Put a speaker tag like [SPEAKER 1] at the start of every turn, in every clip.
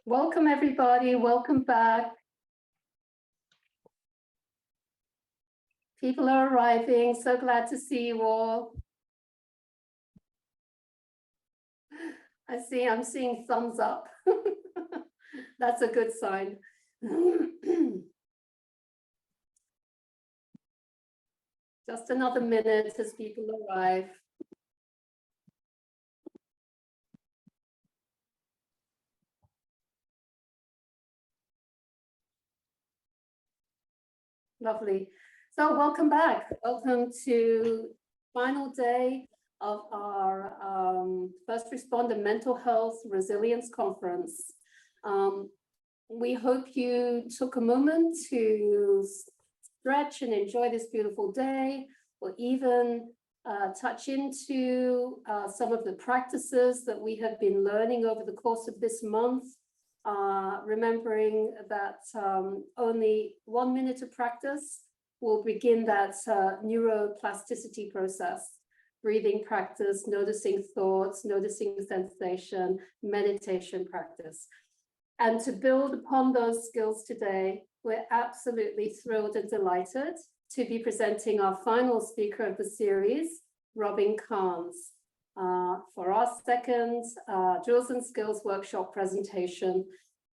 [SPEAKER 1] Welcome, everybody. Welcome back. People are arriving. So glad to see you all. I'm seeing thumbs up. That's a good sign. Just another minute as people arrive. Lovely. So welcome back. Welcome to final day of our First Responder Mental Health Resilience Conference. We hope you took a moment to stretch and enjoy this beautiful day, or even touch into some of the practices that we have been learning over the course of this month. Remembering that only 1 minute of practice will begin that neuroplasticity process. Breathing practice, noticing thoughts, noticing sensation, meditation practice. And to build upon those skills today, we're absolutely thrilled and delighted to be presenting our final speaker of the series, Robin Carnes. For our second Drills and Skills workshop presentation.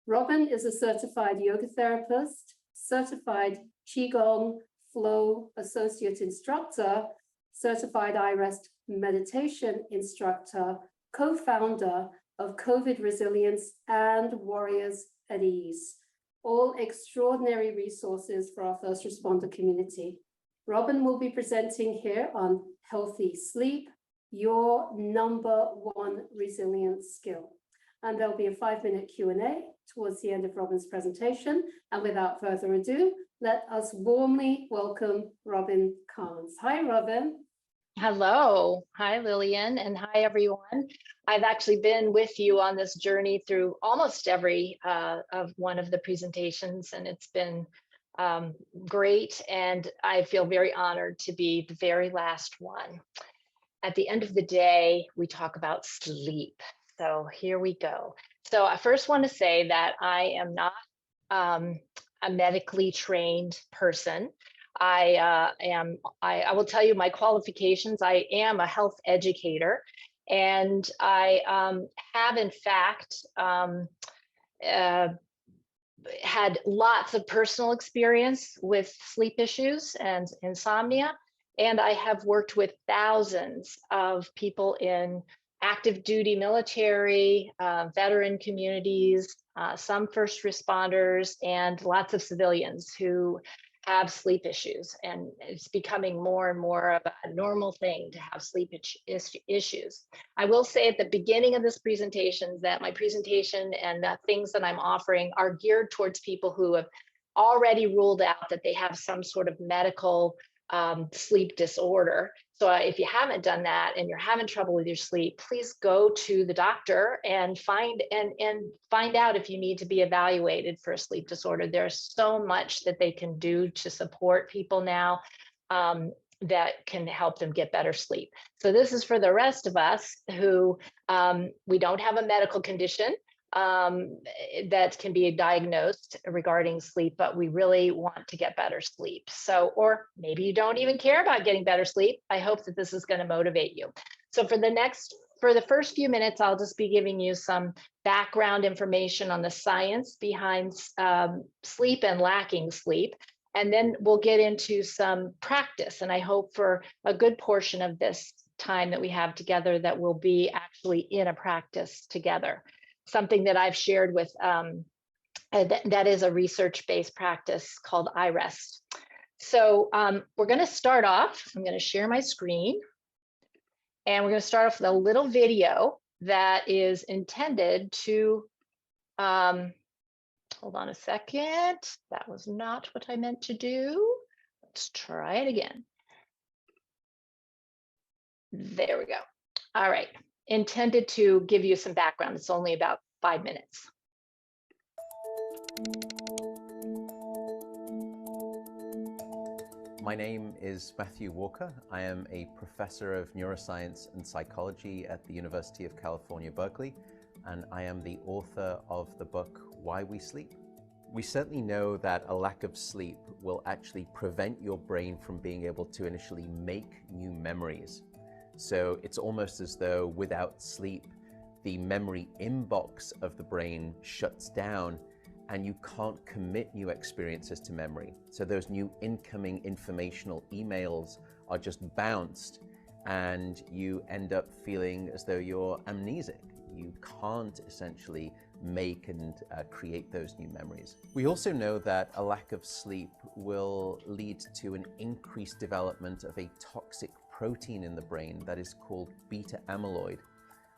[SPEAKER 1] Robin is a certified yoga therapist, certified Qigong flow associate instructor, certified iRest meditation instructor, co-founder of COVID Resilience and Warriors at Ease, all extraordinary resources for our first responder community. Robin will be presenting here on healthy sleep, your #1 resilience skill. And there'll be a 5-minute Q&A towards the end of Robin's presentation. And without further ado, let us warmly welcome Robin Carnes. Hi, Robin.
[SPEAKER 2] Hello. Hi, Lillian, and hi, everyone. I've actually been with you on this journey through almost every of one of the presentations, and it's been great. And I feel very honored to be the very last one. At the end of the day, we talk about sleep. So here we go. So I first want to say that I am not a medically trained person. I will tell you my qualifications. I am a health educator, and I have in fact had lots of personal experience with sleep issues and insomnia. And I have worked with thousands of people in active duty military, veteran communities, some first responders, and lots of civilians who have sleep issues. And it's becoming more and more of a normal thing to have sleep issues. I will say at the beginning of this presentation that my presentation and the things that I'm offering are geared towards people who have already ruled out that they have some sort of medical sleep disorder. So if you haven't done that and you're having trouble with your sleep, please go to the doctor and find out if you need to be evaluated for a sleep disorder. There's so much that they can do to support people now that can help them get better sleep. So this is for the rest of us who we don't have a medical condition that can be diagnosed regarding sleep, but we really want to get better sleep. So, or maybe you don't even care about getting better sleep. I hope that this is going to motivate you. So for the first few minutes, I'll just be giving you some background information on the science behind sleep and lacking sleep. And then we'll get into some practice. And I hope for a good portion of this time that we have together that we'll be actually in a practice together. Something that I've shared with, that is a research-based practice called iRest. So we're going to start off, I'm going to share my screen, and we're going to start off with a little video that is intended to, hold on a second, that was not what I meant to do. Let's try it again. There we go. All right. Intended to give you some background. It's only about 5 minutes.
[SPEAKER 3] My name is Matthew Walker. I am a professor of neuroscience and psychology at the University of California, Berkeley. and I am the author of the book, Why We Sleep. We certainly know that a lack of sleep will actually prevent your brain from being able to initially make new memories. So it's almost as though without sleep, the memory inbox of the brain shuts down and you can't commit new experiences to memory. So those new incoming informational emails are just bounced and you end up feeling as though you're amnesic. You can't essentially make and create those new memories. We also know that a lack of sleep will lead to an increased development of a toxic protein in the brain that is called beta amyloid,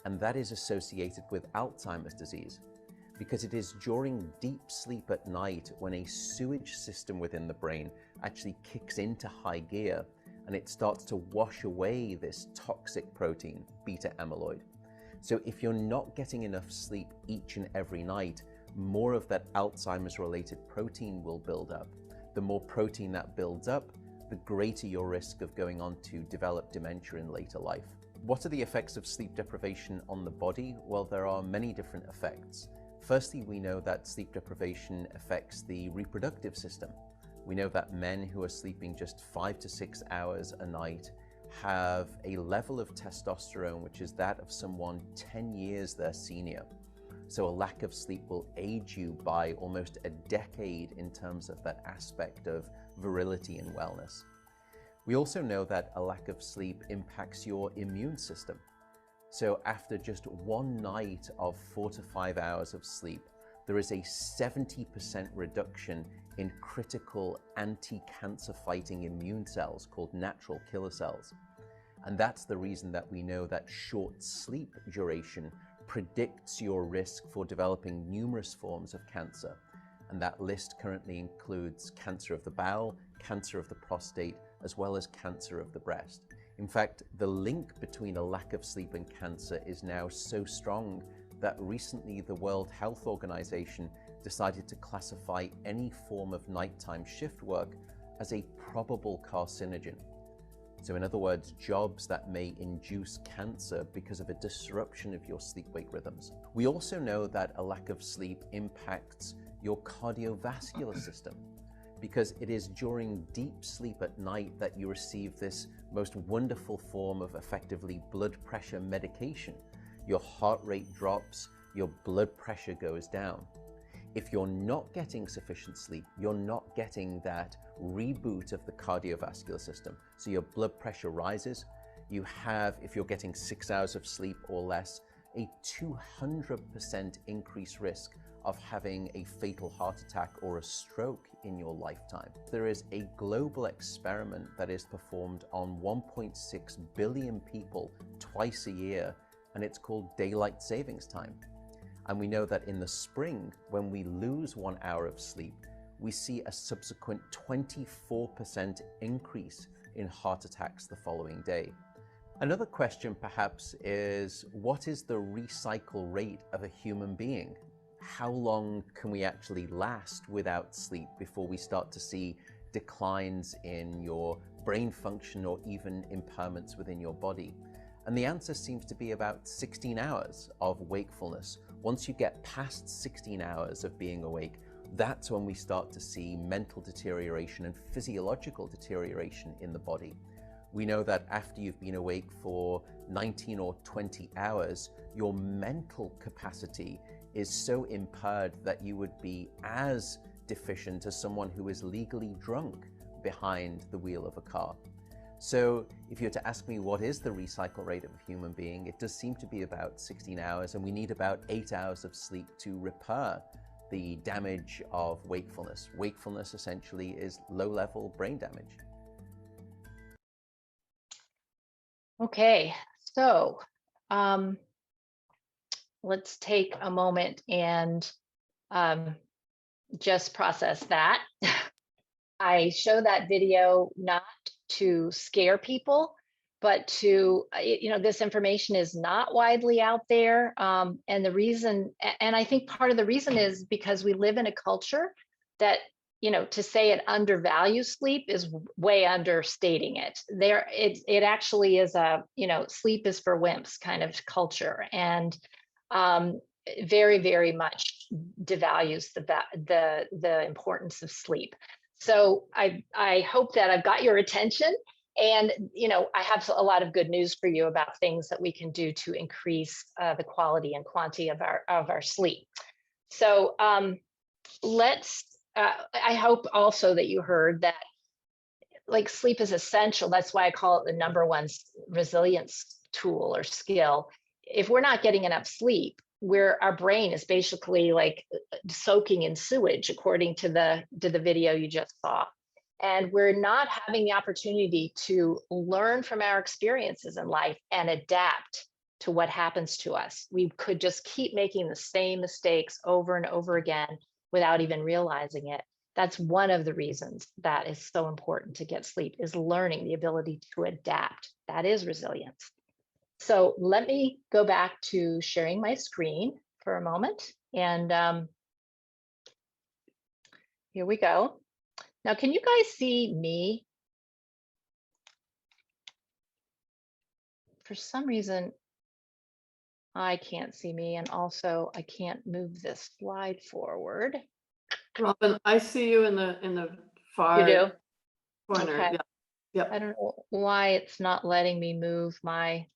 [SPEAKER 3] and that is associated with Alzheimer's disease because it is during deep sleep at night when a sewage system within the brain actually kicks into high gear and it starts to wash away this toxic protein, beta amyloid. So if you're not getting enough sleep each and every night, more of that Alzheimer's related protein will build up. The more protein that builds up, the greater your risk of going on to develop dementia in later life. What are the effects of sleep deprivation on the body? Well, there are many different effects. Firstly, we know that sleep deprivation affects the reproductive system. We know that men who are sleeping just 5 to 6 hours a night have a level of testosterone which is that of someone 10 years their senior. So a lack of sleep will age you by almost a decade in terms of that aspect of virility and wellness. We also know that a lack of sleep impacts your immune system. So after just one night of 4 to 5 hours of sleep, there is a 70% reduction in critical anti-cancer fighting immune cells called natural killer cells. And that's the reason that we know that short sleep duration predicts your risk for developing numerous forms of cancer. And that list currently includes cancer of the bowel, cancer of the prostate, as well as cancer of the breast. In fact, the link between a lack of sleep and cancer is now so strong that recently the World Health Organization decided to classify any form of nighttime shift work as a probable carcinogen. So in other words, jobs that may induce cancer because of a disruption of your sleep-wake rhythms. We also know that a lack of sleep impacts your cardiovascular system because it is during deep sleep at night that you receive this most wonderful form of effectively blood pressure medication. Your heart rate drops, your blood pressure goes down. If you're not getting sufficient sleep, you're not getting that reboot of the cardiovascular system. So your blood pressure rises. You have, if you're getting 6 hours of sleep or less, a 200% increased risk of having a fatal heart attack or a stroke in your lifetime. There is a global experiment that is performed on 1.6 billion people twice a year, and it's called daylight savings time. And we know that in the spring, when we lose 1 hour of sleep, we see a subsequent 24% increase in heart attacks the following day. Another question perhaps is, what is the recycle rate of a human being? How long can we actually last without sleep before we start to see declines in your brain function or even impairments within your body? And the answer seems to be about 16 hours of wakefulness. Once you get past 16 hours of being awake, that's when we start to see mental deterioration and physiological deterioration in the body. We know that after you've been awake for 19 or 20 hours, your mental capacity is so impaired that you would be as deficient as someone who is legally drunk behind the wheel of a car. So if you were to ask me what is the recycle rate of a human being, it does seem to be about 16 hours, and we need about 8 hours of sleep to repair the damage of wakefulness. Wakefulness essentially is low-level brain damage.
[SPEAKER 2] Okay, so let's take a moment and just process that. I show that video not to scare people, but to, this information is not widely out there. And the reason, and I think part of the reason is because we live in a culture that, to say it undervalues sleep is way understating it. It actually is a, sleep is for wimps kind of culture. And very, very much devalues the importance of sleep. So I hope that I've got your attention, and I have a lot of good news for you about things that we can do to increase the quality and quantity of our sleep. So I hope also that you heard that like sleep is essential. That's why I call it the #1 resilience tool or skill. If we're not getting enough sleep, our brain is basically like soaking in sewage, according to the video you just saw. And we're not having the opportunity to learn from our experiences in life and adapt to what happens to us. We could just keep making the same mistakes over and over again without even realizing it. That's one of the reasons that is so important to get sleep, is learning the ability to adapt. That is resilience. So let me go back to sharing my screen for a moment. And here we go. Now, can you guys see me? For some reason, I can't see me, and also I can't move this slide forward.
[SPEAKER 4] Robin, I see you in the far
[SPEAKER 2] You do?
[SPEAKER 4] corner.
[SPEAKER 2] Okay.
[SPEAKER 4] Yeah. Yep.
[SPEAKER 2] I don't know why it's not letting me move my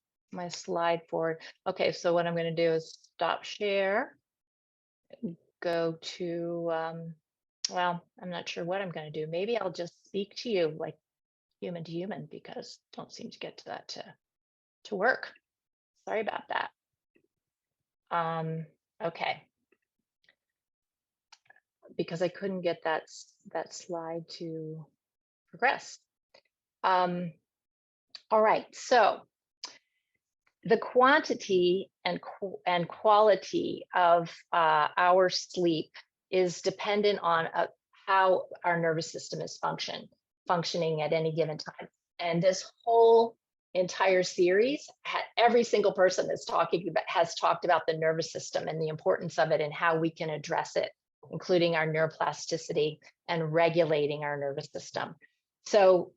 [SPEAKER 2] slide forward. Okay, so what I'm going to do is stop share, go to, well, I'm not sure what I'm going to do. Maybe I'll just speak to you like human to human, because I don't seem to get to that to work. Sorry about that. Okay. Because I couldn't get that slide to progress. All right, so the quantity and quality of our sleep is dependent on how our nervous system is functioning at any given time. And this whole entire series, every single person has talked about the nervous system and the importance of it and how we can address it, including our neuroplasticity and regulating our nervous system. So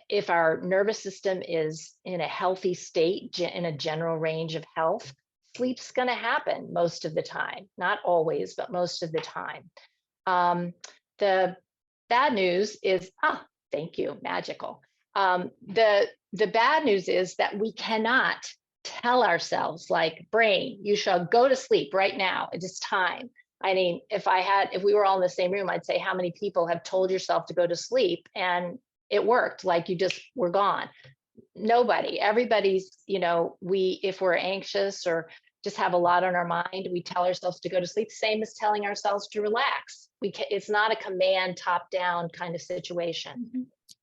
[SPEAKER 2] if our nervous system is in a healthy state, in a general range of health, sleep's going to happen most of the time. Not always, but most of the time. The bad news is, thank you, magical. The bad news is that we cannot tell ourselves, like, brain, you shall go to sleep right now. It is time. I mean, if we were all in the same room, I'd say, how many people have told yourself to go to sleep and it worked, like you just were gone? Nobody. Everybody's, if we're anxious or just have a lot on our mind, we tell ourselves to go to sleep. Same as telling ourselves to relax. It's not a command top-down kind of situation.
[SPEAKER 5] Mm-hmm.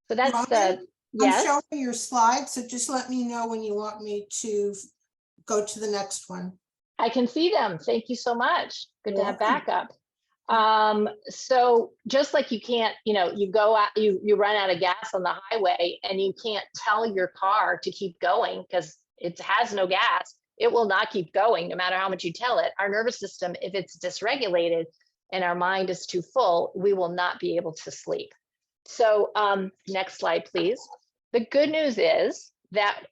[SPEAKER 2] So that's
[SPEAKER 5] Robin,
[SPEAKER 2] yes.
[SPEAKER 5] I'm showing your slide, so just let me know when you want me to go to the next one.
[SPEAKER 2] I can see them. Thank you so much. Good to have backup. So just like you can't, you go out, you run out of gas on the highway and you can't tell your car to keep going because it has no gas. It will not keep going no matter how much you tell it. Our nervous system, if it's dysregulated and our mind is too full, we will not be able to sleep. So next slide, please. The good news is that,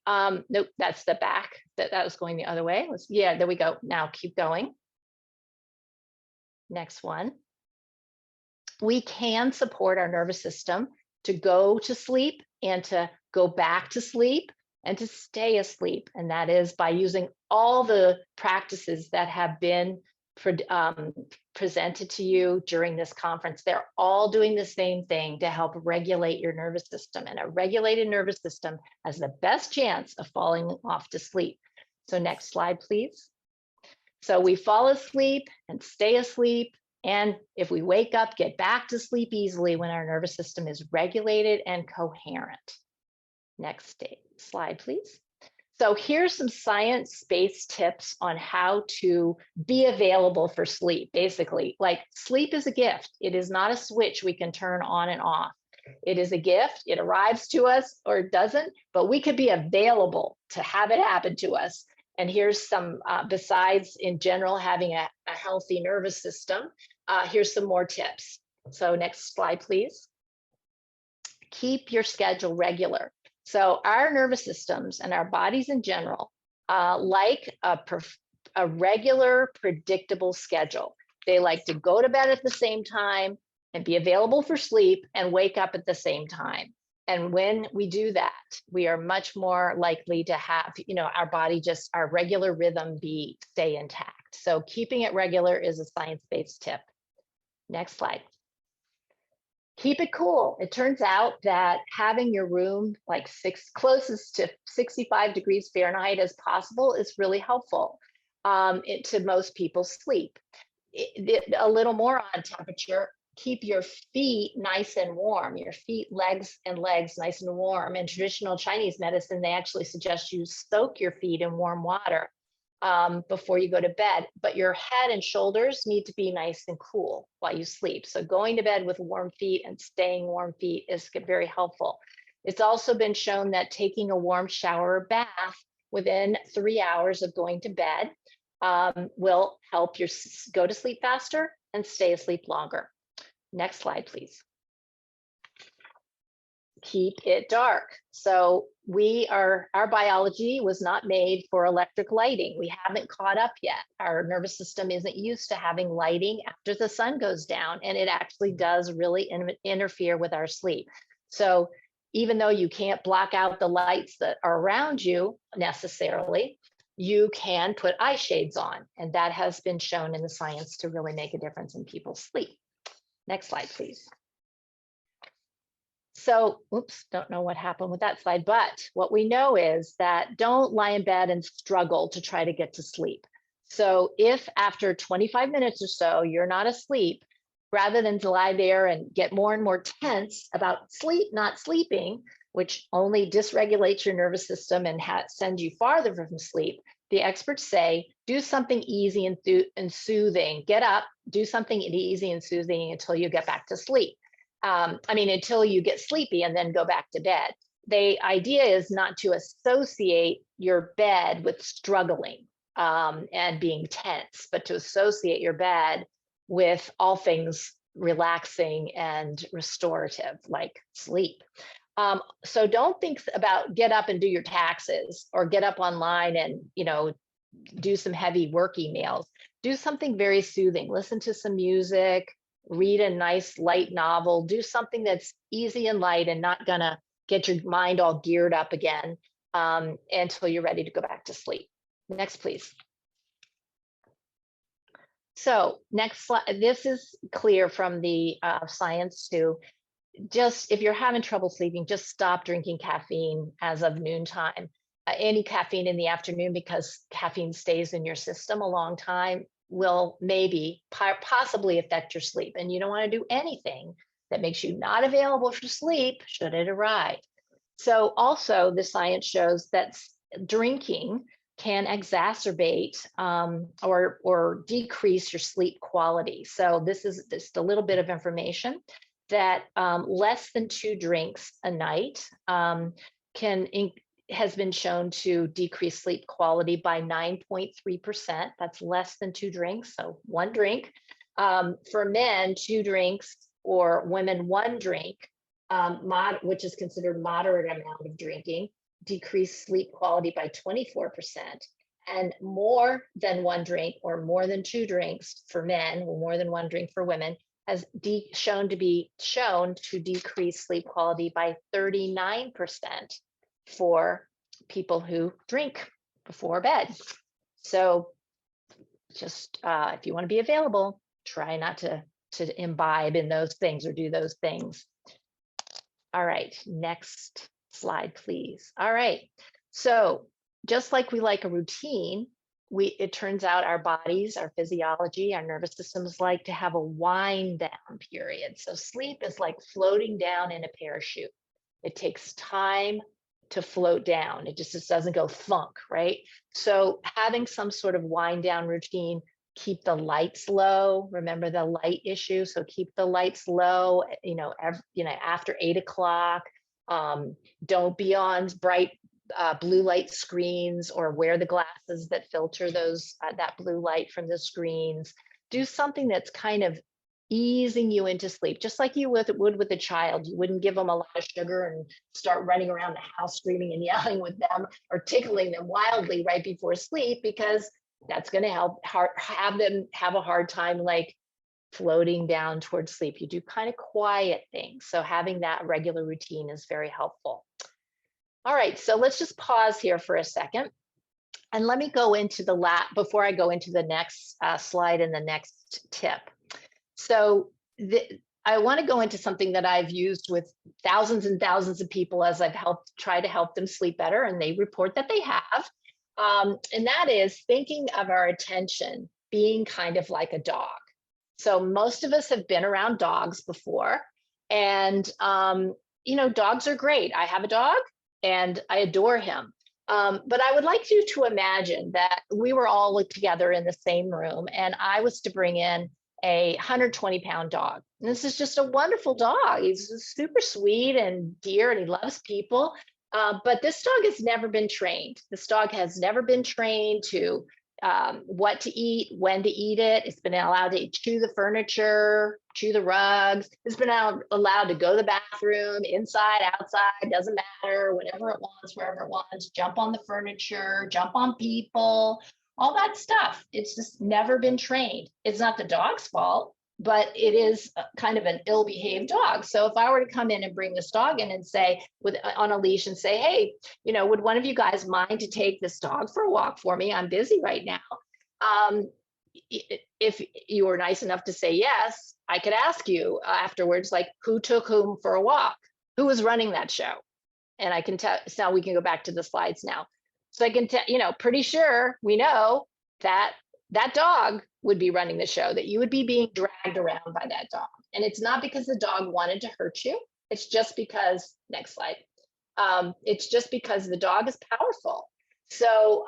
[SPEAKER 2] nope, that's the back. That was going the other way. Yeah, there we go. Now keep going. Next one. We can support our nervous system to go to sleep and to go back to sleep and to stay asleep. And that is by using all the practices that have been presented to you during this conference. They're all doing the same thing to help regulate your nervous system. And a regulated nervous system has the best chance of falling off to sleep. So next slide, please. So we fall asleep and stay asleep. And if we wake up, get back to sleep easily when our nervous system is regulated and coherent. Next slide, please. So here's some science-based tips on how to be available for sleep. Basically, like, sleep is a gift. It is not a switch we can turn on and off. It is a gift. It arrives to us or it doesn't, but we could be available to have it happen to us. And here's some, besides in general having a healthy nervous system, here's some more tips. So next slide, please. Keep your schedule regular. So our nervous systems and our bodies in general, like a a regular, predictable schedule. They like to go to bed at the same time and be available for sleep and wake up at the same time. And when we do that, we are much more likely to have, our body, just our regular rhythm stay intact. So keeping it regular is a science-based tip. Next slide. Keep it cool. It turns out that having your room like closest to 65 degrees Fahrenheit as possible is really helpful to most people's sleep. A little more on temperature. Keep your feet nice and warm, your feet, legs nice and warm. In traditional Chinese medicine, they actually suggest you soak your feet in warm water before you go to bed, but your head and shoulders need to be nice and cool while you sleep. So going to bed with warm feet and staying warm feet is very helpful. It's also been shown that taking a warm shower or bath within 3 hours of going to bed will help you go to sleep faster and stay asleep longer. Next slide, please. Keep it dark. So our biology was not made for electric lighting. We haven't caught up yet. Our nervous system isn't used to having lighting after the sun goes down, and it actually does really interfere with our sleep. So even though you can't block out the lights that are around you necessarily, you can put eye shades on, and that has been shown in the science to really make a difference in people's sleep. Next slide, please. So, oops, don't know what happened with that slide, but what we know is that don't lie in bed and struggle to try to get to sleep. So if after 25 minutes or so, you're not asleep, rather than to lie there and get more and more tense about not sleeping, which only dysregulates your nervous system and sends you farther from sleep, the experts say, do something easy and soothing. Get up, do something easy and soothing until you get back to sleep. Until you get sleepy and then go back to bed. The idea is not to associate your bed with struggling and being tense, but to associate your bed with all things relaxing and restorative, like sleep. So don't think about get up and do your taxes or get up online and, do some heavy work emails. Do something very soothing. Listen to some music, read a nice light novel, do something that's easy and light and not gonna get your mind all geared up again until you're ready to go back to sleep. Next, please. So next slide, this is clear from the science too. Just if you're having trouble sleeping, just stop drinking caffeine as of noontime. Any caffeine in the afternoon, because caffeine stays in your system a long time, will possibly affect your sleep. And you don't want to do anything that makes you not available for sleep should it arrive. So also the science shows that drinking can exacerbate or decrease your sleep quality. So this is just a little bit of information that less than 2 drinks a night has been shown to decrease sleep quality by 9.3%. That's less than 2 drinks, so 1 drink. For men, 2 drinks, or women, 1 drink, which is considered moderate amount of drinking, decreased sleep quality by 24%. And more than 1 drink or more than 2 drinks for men, or more than 1 drink for women, has shown to decrease sleep quality by 39% for people who drink before bed. So just if you want to be available, try not to imbibe in those things or do those things. All right, next slide, please. All right, so just like we like a routine, it turns out our bodies, our physiology, our nervous systems like to have a wind down period. So sleep is like floating down in a parachute. It takes time to float down. It just doesn't go thunk, right? So having some sort of wind down routine, keep the lights low. Remember the light issue. So keep the lights low, after 8 o'clock. Don't be on bright blue light screens or wear the glasses that filter that blue light from the screens. Do something that's kind of easing you into sleep, just like you would with a child. You wouldn't give them a lot of sugar and start running around the house screaming and yelling with them or tickling them wildly right before sleep, because That's going to have them have a hard time like floating down towards sleep. You do kind of quiet things. So having that regular routine is very helpful. All right, so let's just pause here for a second. And let me go into before I go into the next slide and the next tip. So I want to go into something that I've used with thousands and thousands of people as I've try to help them sleep better, and they report that they have. And that is thinking of our attention being kind of like a dog. So most of us have been around dogs before, and you know, dogs are great. I have a dog and I adore him. But I would like you to imagine that we were all together in the same room, and I was to bring in a 120-pound dog. And this is just a wonderful dog. He's super sweet and dear, and he loves people. But this dog has never been trained. This dog has never been trained to what to eat, when to eat it. It's been allowed to chew the furniture, chew the rugs. It's been allowed to go to the bathroom, inside, outside, doesn't matter, whenever it wants, wherever it wants, jump on the furniture, jump on people, all that stuff. It's just never been trained. It's not the dog's fault, but it is kind of an ill-behaved dog. So if I were to come in and bring this dog in and say, on a leash, and say, hey, you know, would one of you guys mind to take this dog for a walk for me? I'm busy right now. If you were nice enough to say yes, I could ask you afterwards, like, who took whom for a walk? Who was running that show? And I can tell, so we can go back to the slides now. So I can tell, you know, pretty sure we know that that dog would be running the show, that you would be being dragged around by that dog. And it's not because the dog wanted to hurt you. It's just because, next slide. It's just because the dog is powerful. So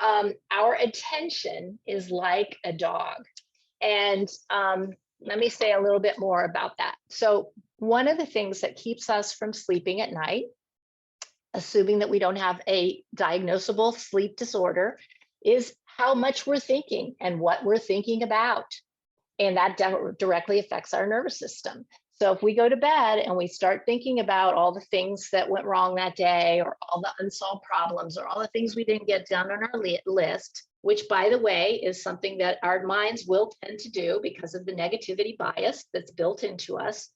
[SPEAKER 2] our attention is like a dog. And let me say a little bit more about that. So one of the things that keeps us from sleeping at night, assuming that we don't have a diagnosable sleep disorder, is how much we're thinking and what we're thinking about. And that directly affects our nervous system. So if we go to bed and we start thinking about all the things that went wrong that day, or all the unsolved problems, or all the things we didn't get done on our list, which, by the way, is something that our minds will tend to do because of the negativity bias that's built into us,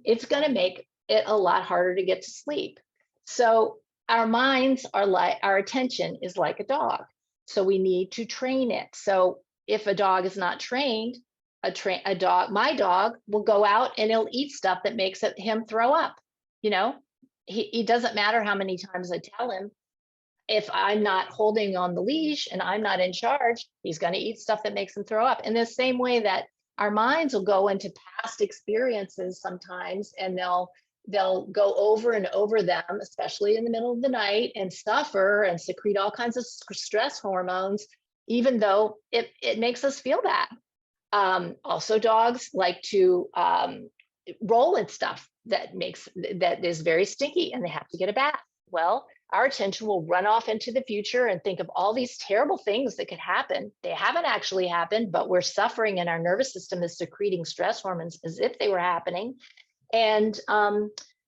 [SPEAKER 2] it's going to make it a lot harder to get to sleep. So our minds are like, our attention is like a dog. So we need to train it. So if a dog is not trained, my dog will go out and he'll eat stuff that makes him throw up. You know, he doesn't matter how many times I tell him, if I'm not holding on the leash and I'm not in charge, he's going to eat stuff that makes him throw up. In the same way that our minds will go into past experiences sometimes, and they'll go over and over them, especially in the middle of the night, and suffer and secrete all kinds of stress hormones, even though it makes us feel bad. Also, dogs like to roll in stuff that is very stinky, and they have to get a bath. Well, our attention will run off into the future and think of all these terrible things that could happen. They haven't actually happened, but we're suffering, and our nervous system is secreting stress hormones as if they were happening. And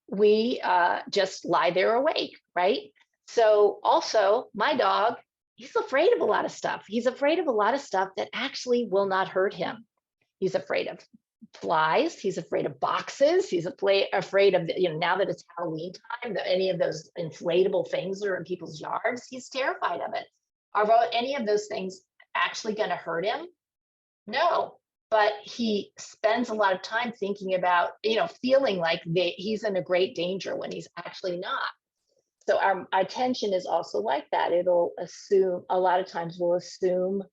[SPEAKER 2] we just lie there awake, right? So also, my dog, he's afraid of a lot of stuff. He's afraid of a lot of stuff that actually will not hurt him. He's afraid of flies. He's afraid of boxes. He's afraid of, you know, now that it's Halloween time, that any of those inflatable things that are in people's yards, he's terrified of it. Are any of those things actually going to hurt him? No. But he spends a lot of time thinking about, you know, feeling like he's in a great danger when he's actually not. So our attention is also like that. It'll assume, a lot of times we'll assume,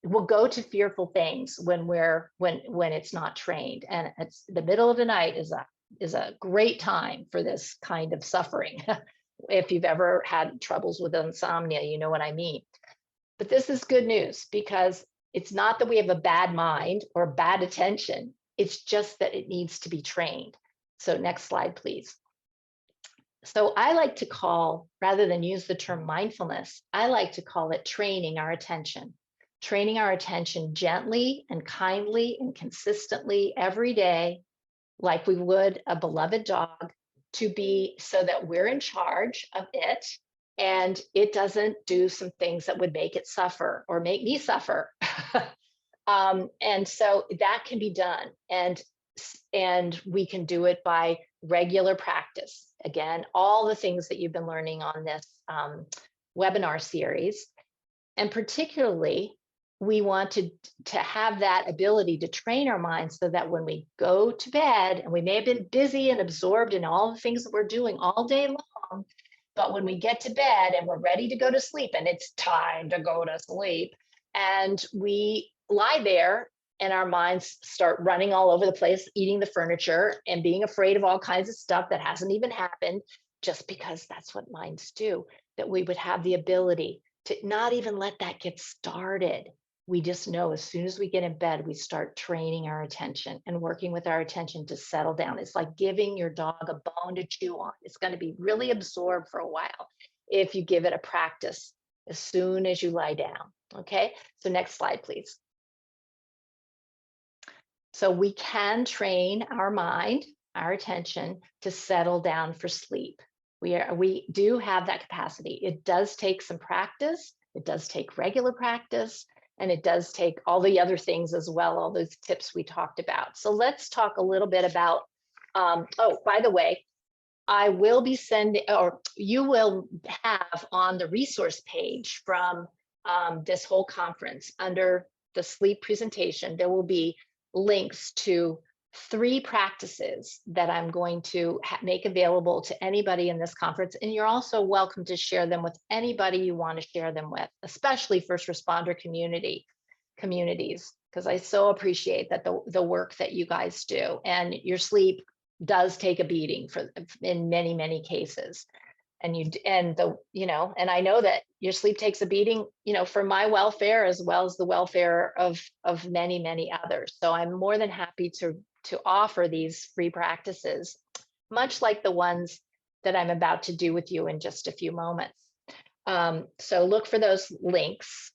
[SPEAKER 2] we'll go to fearful things when it's not trained. And it's the middle of the night is a great time for this kind of suffering. If you've ever had troubles with insomnia, you know what I mean. But this is good news, because it's not that we have a bad mind or bad attention. It's just that it needs to be trained. So next slide, please. So I like to call, rather than use the term mindfulness, I like to call it training our attention. Training our attention gently and kindly and consistently every day, like we would a beloved dog, to be so that we're in charge of it, and it doesn't do some things that would make it suffer or make me suffer. And so that can be done, and we can do it by regular practice. Again, all the things that you've been learning on this webinar series, and particularly we want to have that ability to train our minds so that when we go to bed, and we may have been busy and absorbed in all the things that we're doing all day long, but when we get to bed and we're ready to go to sleep, and it's time to go to sleep, and we lie there and our minds start running all over the place, eating the furniture and being afraid of all kinds of stuff that hasn't even happened, just because that's what minds do, that we would have the ability to not even let that get started. We just know as soon as we get in bed, we start training our attention and working with our attention to settle down. It's like giving your dog a bone to chew on. It's going to be really absorbed for a while if you give it a practice as soon as you lie down. Okay, so next slide, please. So we can train our mind, our attention, to settle down for sleep. We do have that capacity. It does take some practice. It does take regular practice. And it does take all the other things as well, all those tips we talked about. So let's talk a little bit about, oh, by the way, I will be sending, or you will have on the resource page from this whole conference, under the sleep presentation, there will be links to 3 practices that I'm going to make available to anybody in this conference. And you're also welcome to share them with anybody you want to share them with, especially first responder communities, because I so appreciate that the work that you guys do, and your sleep does take a beating in many, many cases. And and I know that your sleep takes a beating, for my welfare as well as the welfare of many, many others. So I'm more than happy to offer these free practices, much like the ones that I'm about to do with you in just a few moments. So look for those links,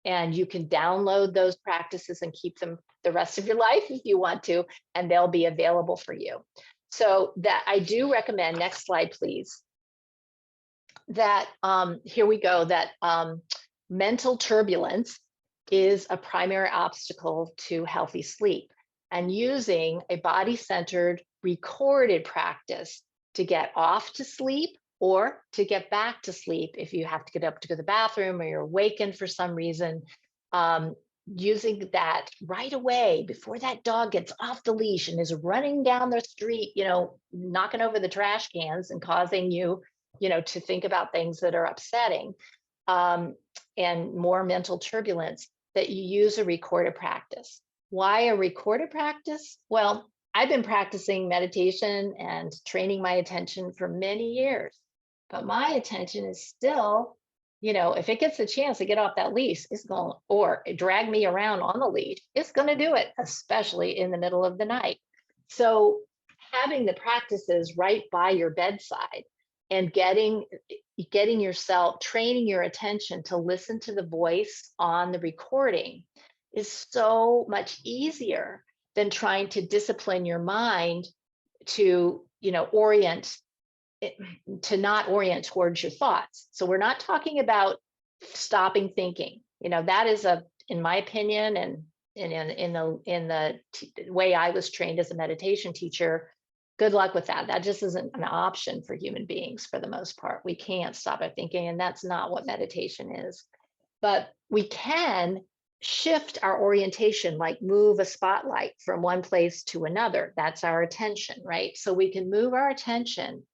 [SPEAKER 2] and you can download those practices and keep them the rest of your life if you want to, and they'll be available for you. So that I do recommend, next slide, please, that here we go, that mental turbulence is a primary obstacle to healthy sleep, and using a body-centered recorded practice to get off to sleep or to get back to sleep if you have to get up to go to the bathroom or you're awakened for some reason, using that right away before that dog gets off the leash and is running down the street, knocking over the trash cans and causing you, to think about things that are upsetting, and more mental turbulence, that you use a recorded practice. Why a recorded practice? Well, I've been practicing meditation and training my attention for many years, but my attention is still, if it gets a chance to get off that leash, it's going, or drag me around on the leash, it's going to do it, especially in the middle of the night. So having the practices right by your bedside and getting yourself, training your attention to listen to the voice on the recording is so much easier than trying to discipline your mind to, orient it, to not orient towards your thoughts. So we're not talking about stopping thinking. That is in my opinion, and in the way I was trained as a meditation teacher, good luck with that. That just isn't an option for human beings for the most part. We can't stop our thinking, and that's not what meditation is. But we can shift our orientation, like move a spotlight from one place to another. That's our attention, right? So we can move our attention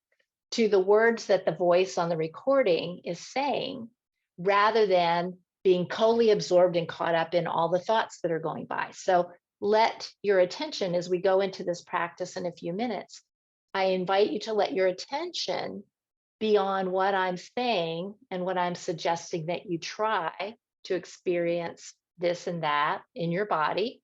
[SPEAKER 2] to the words that the voice on the recording is saying, rather than being totally absorbed and caught up in all the thoughts that are going by. So let your attention, as we go into this practice in a few minutes, I invite you to let your attention be on what I'm saying and what I'm suggesting that you try to experience this and that in your body.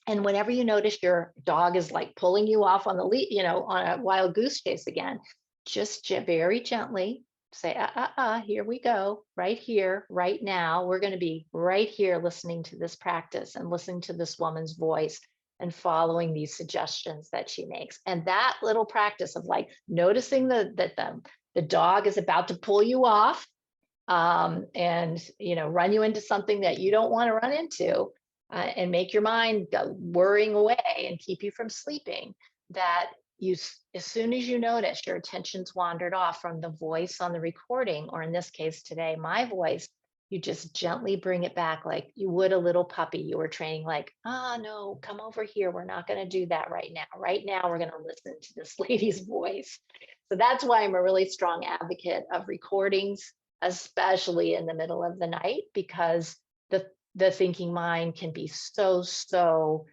[SPEAKER 2] And whenever you notice your dog is like pulling you off on the lead, on a wild goose chase again, just very gently say, here we go, right here, right now. We're going to be right here listening to this practice and listening to this woman's voice and following these suggestions that she makes. And that little practice of like noticing that the dog is about to pull you off and, you know, run you into something that you don't want to run into and make your mind go worrying away and keep you from sleeping, that you, as soon as you notice your attention's wandered off from the voice on the recording, or in this case today, my voice, you just gently bring it back like you would a little puppy you were training, like, ah, no, come over here. We're not going to do that right now. Right now, we're going to listen to this lady's voice. So that's why I'm a really strong advocate of recordings, especially in the middle of the night, because the thinking mind can be so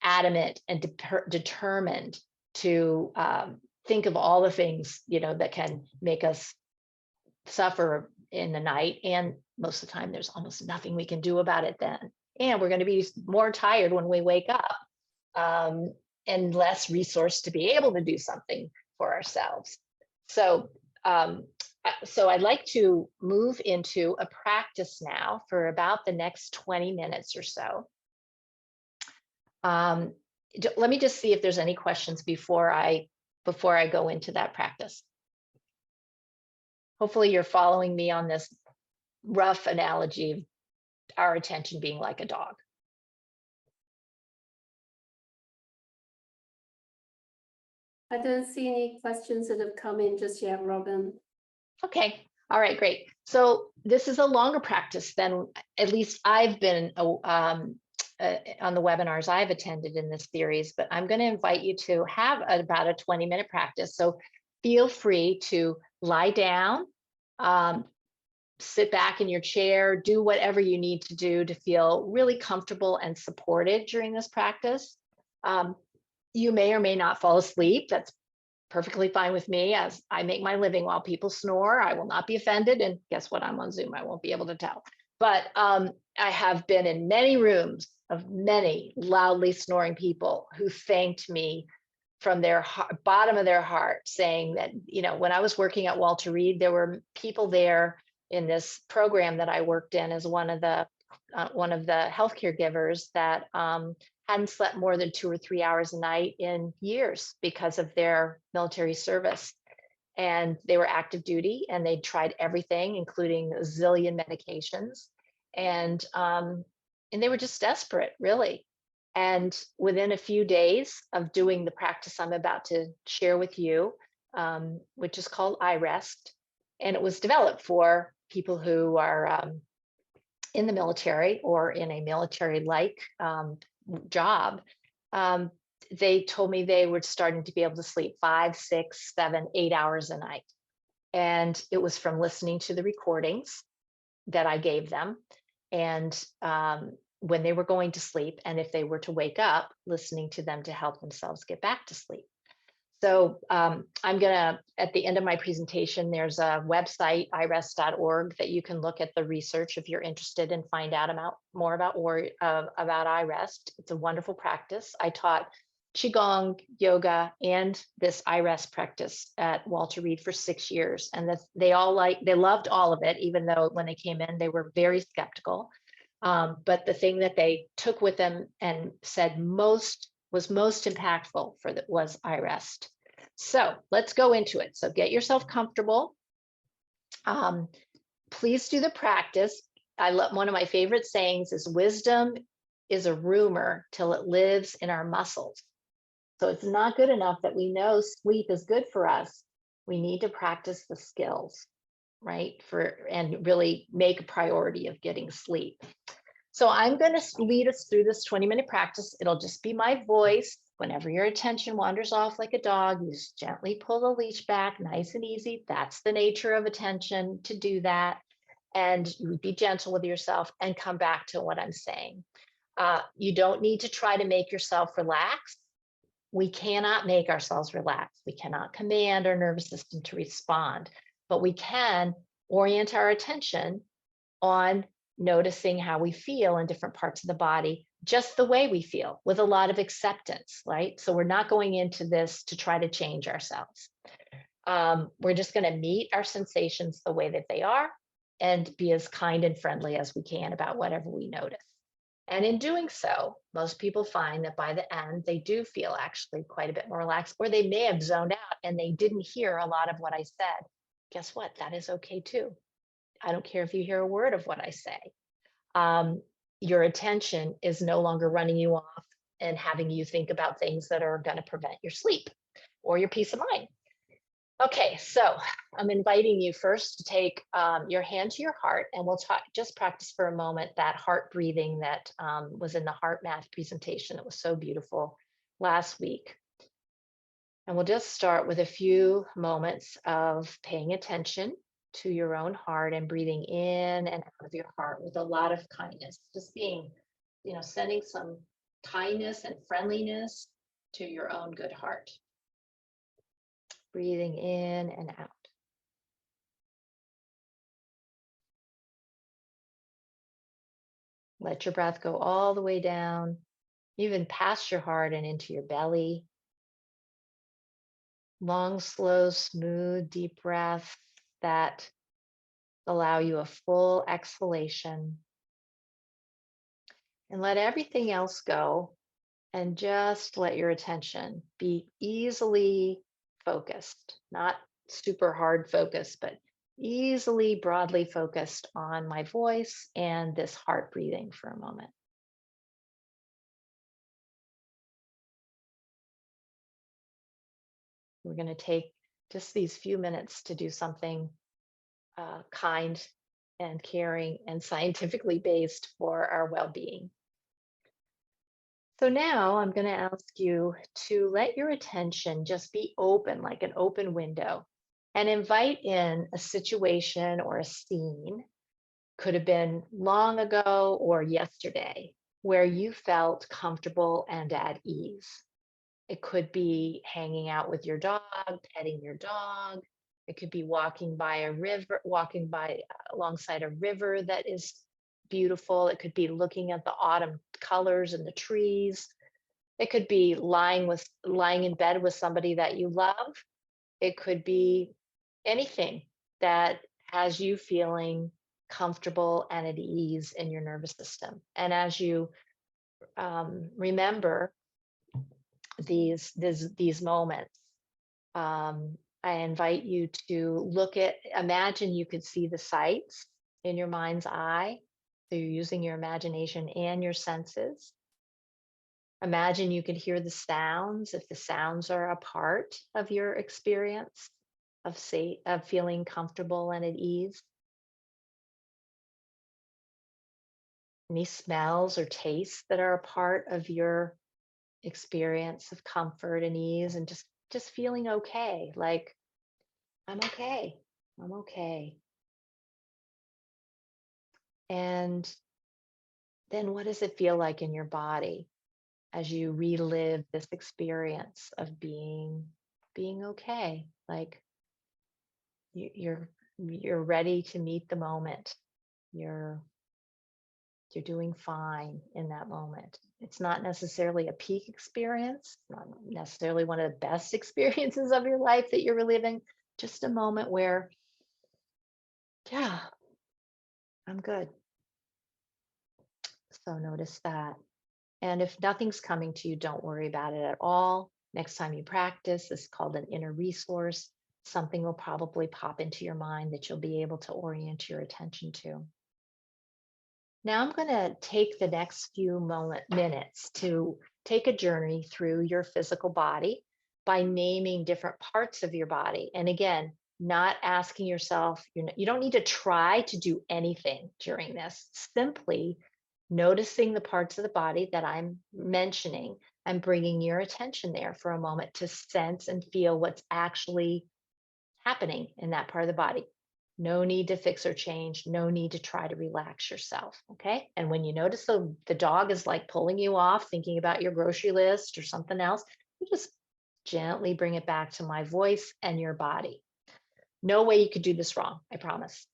[SPEAKER 2] adamant and determined to think of all the things, you know, that can make us suffer in the night. And most of the time, there's almost nothing we can do about it then. And we're going to be more tired when we wake up and less resource to be able to do something for ourselves. So, so I'd like to move into a practice now for about the next 20 minutes or so. Let me just see if there's any questions before I go into that practice. Hopefully you're following me on this rough analogy of our attention being like a dog.
[SPEAKER 1] I don't see any questions that have come in just yet, Robin.
[SPEAKER 2] Okay. All right, great. So this is a longer practice than at least I've been on the webinars I've attended in this series, but I'm going to invite you to have about a 20-minute practice. So feel free to lie down, sit back in your chair, do whatever you need to do to feel really comfortable and supported during this practice. You may or may not fall asleep. That's perfectly fine with me, as I make my living while people snore. I will not be offended. And guess what? I'm on Zoom. I won't be able to tell. But I have been in many rooms of many loudly snoring people who thanked me from their bottom of their heart, saying that, you know, when I was working at Walter Reed, there were people there in this program that I worked in as one of the healthcare givers that hadn't slept more than 2 or 3 hours a night in years because of their military service. And they were active duty and they tried everything, including a zillion medications. And they were just desperate, really. And within a few days of doing the practice I'm about to share with you, which is called iRest, and it was developed for people who are in the military or in a military-like job, they told me they were starting to be able to sleep 5, 6, 7, 8 hours a night. And it was from listening to the recordings that I gave them. And when they were going to sleep, and if they were to wake up, listening to them to help themselves get back to sleep. So I'm gonna, at the end of my presentation, there's a website, iRest.org, that you can look at the research if you're interested and find out more about iRest. It's a wonderful practice. I taught Qigong, yoga, and this iRest practice at Walter Reed for 6 years. And they loved all of it, even though when they came in, they were very skeptical. But the thing that they took with them and said was most impactful was iRest. So let's go into it. So get yourself comfortable. Please do the practice. One of my favorite sayings is, wisdom is a rumor till it lives in our muscles. So it's not good enough that we know sleep is good for us. We need to practice the skills, right? And really make a priority of getting sleep. So I'm going to lead us through this 20-minute practice. It'll just be my voice. Whenever your attention wanders off like a dog, you just gently pull the leash back, nice and easy. That's the nature of attention, to do that. And you be gentle with yourself and come back to what I'm saying. You don't need to try to make yourself relax. We cannot make ourselves relax. We cannot command our nervous system to respond, but we can orient our attention on noticing how we feel in different parts of the body, just the way we feel, with a lot of acceptance, right? So we're not going into this to try to change ourselves. We're just going to meet our sensations the way that they are and be as kind and friendly as we can about whatever we notice. And in doing so, most people find that by the end, they do feel actually quite a bit more relaxed, or they may have zoned out and they didn't hear a lot of what I said. Guess what? That is okay too. I don't care if you hear a word of what I say. Your attention is no longer running you off and having you think about things that are going to prevent your sleep or your peace of mind. Okay, so I'm inviting you first to take your hand to your heart, and we'll just practice for a moment that heart breathing that was in the heart math presentation that was so beautiful last week. And we'll just start with a few moments of paying attention to your own heart and breathing in and out of your heart with a lot of kindness, just being, sending some kindness and friendliness to your own good heart. Breathing in and out. Let your breath go all the way down, even past your heart and into your belly. Long, slow, smooth, deep breaths that allow you a full exhalation. And let everything else go, and just let your attention be easily focused, not super hard focused, but easily, broadly focused on my voice and this heart breathing for a moment. We're going to take just these few minutes to do something kind and caring and scientifically based for our well-being. So now I'm going to ask you to let your attention just be open, like an open window, and invite in a situation or a scene, could have been long ago or yesterday, where you felt comfortable and at ease. It could be hanging out with your dog, petting your dog. It could be walking by alongside a river that is beautiful. It could be looking at the autumn colors in the trees. It could be lying in bed with somebody that you love. It could be anything that has you feeling comfortable and at ease in your nervous system. And as you remember these moments, I invite you to imagine you could see the sights in your mind's eye. So you're using your imagination and your senses. Imagine you could hear the sounds, if the sounds are a part of your experience of feeling comfortable and at ease. Any smells or tastes that are a part of your experience of comfort and ease, and just feeling okay, like I'm okay. And then what does it feel like in your body as you relive this experience of being okay? Like you're ready to meet the moment. You're doing fine in that moment. It's not necessarily a peak experience, not necessarily one of the best experiences of your life that you're reliving, just a moment where, yeah, I'm good. So notice that. And if nothing's coming to you, don't worry about it at all. Next time you practice, this is called an inner resource. Something will probably pop into your mind that you'll be able to orient your attention to. Now I'm going to take the next few minutes to take a journey through your physical body by naming different parts of your body. And again, not asking yourself, you don't need to try to do anything during this. Simply noticing the parts of the body that I'm mentioning and bringing your attention there for a moment to sense and feel what's actually happening in that part of the body. No need to fix or change. No need to try to relax yourself. Okay. And when you notice the dog is like pulling you off, thinking about your grocery list or something else, you just gently bring it back to my voice and your body. No way you could do this wrong, I promise.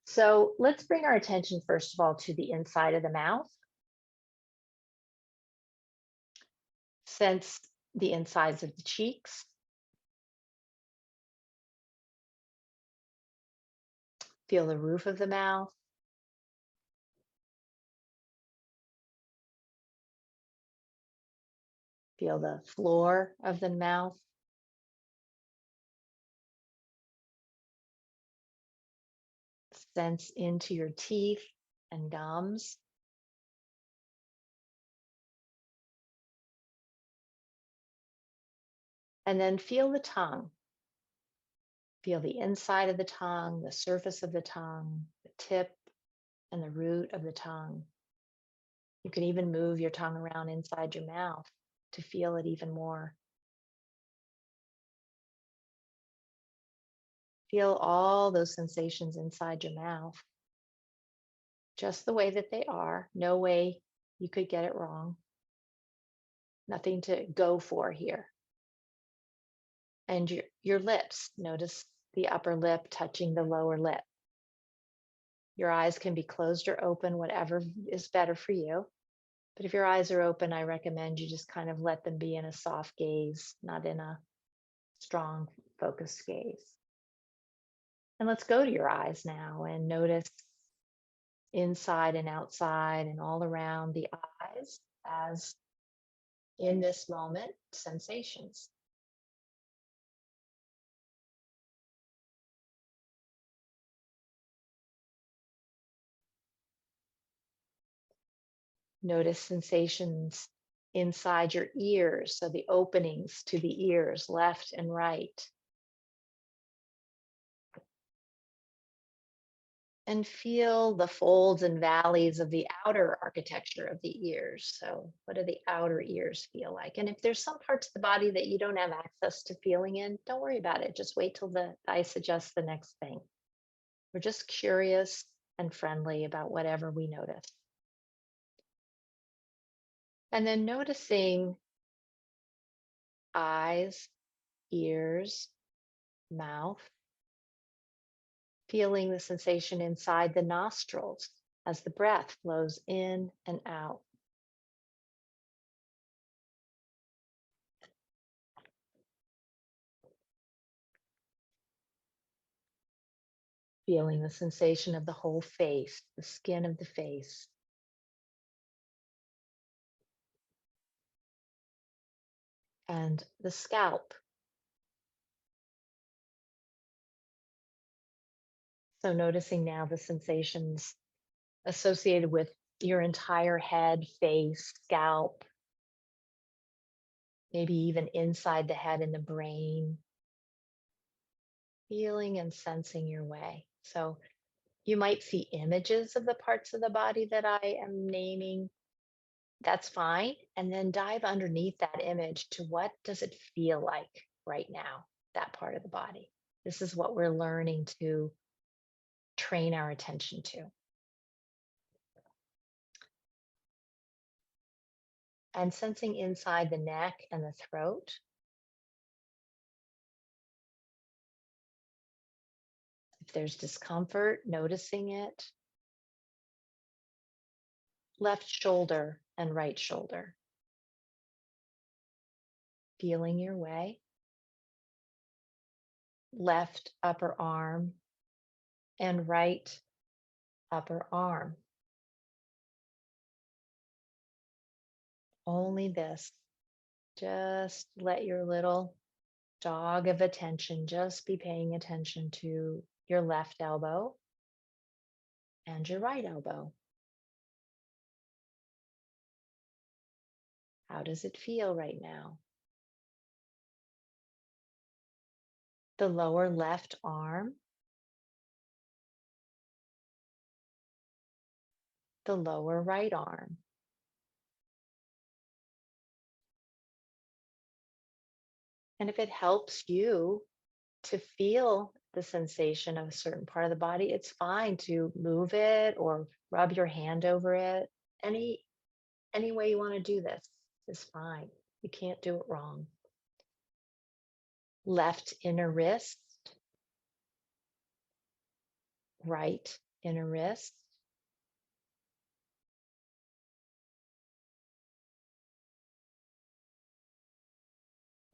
[SPEAKER 2] So let's bring our attention, first of all, to the inside of the mouth. Sense the insides of the cheeks. Feel the roof of the mouth. Feel the floor of the mouth. Sense into your teeth and gums. And then feel the tongue. Feel the inside of the tongue, the surface of the tongue, the tip and the root of the tongue. You can even move your tongue around inside your mouth to feel it even more. Feel all those sensations inside your mouth, just the way that they are. No way you could get it wrong. Nothing to go for here. And your lips, notice the upper lip touching the lower lip. Your eyes can be closed or open, whatever is better for you. But if your eyes are open, I recommend you just kind of let them be in a soft gaze, not in a strong focused gaze. And let's go to your eyes now and notice inside and outside and all around the eyes as in this moment, sensations. Notice sensations inside your ears, so the openings to the ears, left and right. And feel the folds and valleys of the outer architecture of the ears. So what do the outer ears feel like? And if there's some parts of the body that you don't have access to feeling in, don't worry about it. Just wait till I suggest the next thing. We're just curious and friendly about whatever we notice. And then noticing eyes, ears, mouth, feeling the sensation inside the nostrils as the breath flows in and out. Feeling the sensation of the whole face, the skin of the face. And the scalp. So noticing now the sensations associated with your entire head, face, scalp, maybe even inside the head and the brain. Feeling and sensing your way. So you might see images of the parts of the body that I am naming. That's fine. And then dive underneath that image to what does it feel like right now, that part of the body. This is what we're learning to train our attention to. And sensing inside the neck and the throat. If there's discomfort, noticing it. Left shoulder and right shoulder. Feeling your way. Left upper arm and right upper arm. Only this. Just let your little dog of attention just be paying attention to your left elbow and your right elbow. How does it feel right now? The lower left arm, the lower right arm. And if it helps you to feel the sensation of a certain part of the body, it's fine to move it or rub your hand over it. Any way you want to do this is fine. You can't do it wrong. Left inner wrist, right inner wrist.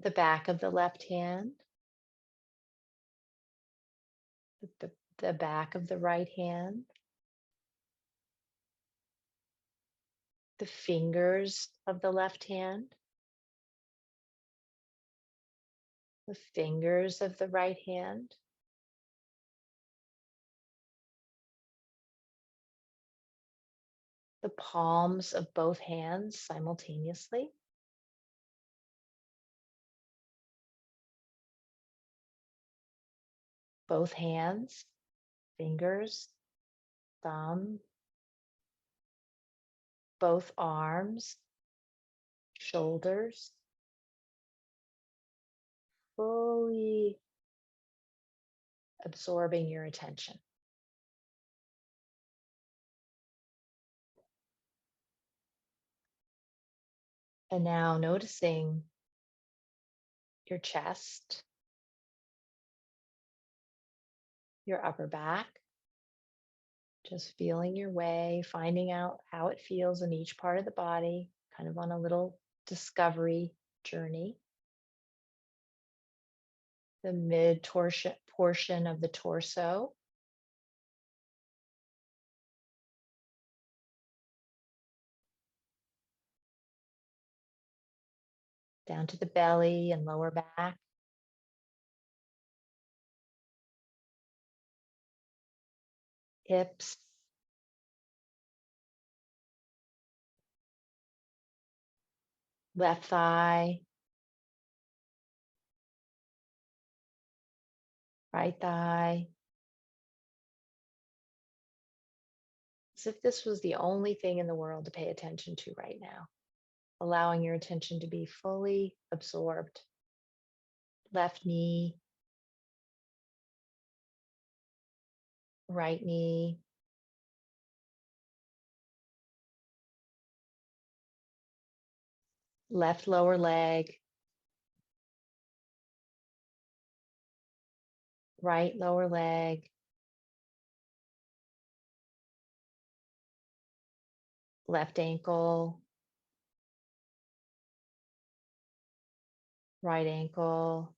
[SPEAKER 2] The back of the left hand, the back of the right hand, the fingers of the left hand, the fingers of the right hand, the palms of both hands simultaneously, both hands, fingers, thumb, both arms, shoulders, fully absorbing your attention. And now noticing your chest, your upper back, just feeling your way, finding out how it feels in each part of the body, kind of on a little discovery journey. The mid portion of the torso, down to the belly and lower back. Hips, left thigh, right thigh. As if this was the only thing in the world to pay attention to right now, allowing your attention to be fully absorbed. Left knee, right knee, left lower leg, right lower leg, left ankle, right ankle.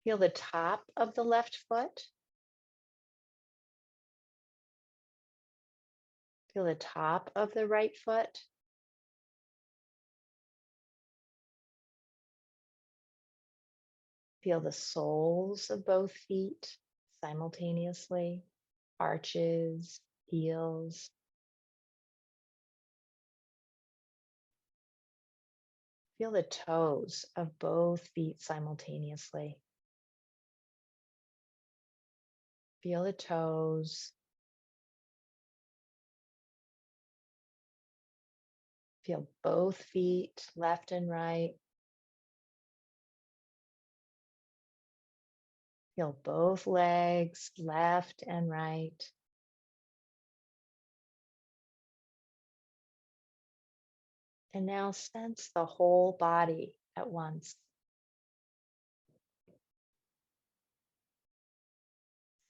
[SPEAKER 2] Feel the top of the left foot. Feel the top of the right foot. Feel the soles of both feet simultaneously, arches, heels. Feel the toes of both feet simultaneously. Feel the toes. Feel both feet, left and right. Feel both legs, left and right. And now sense the whole body at once.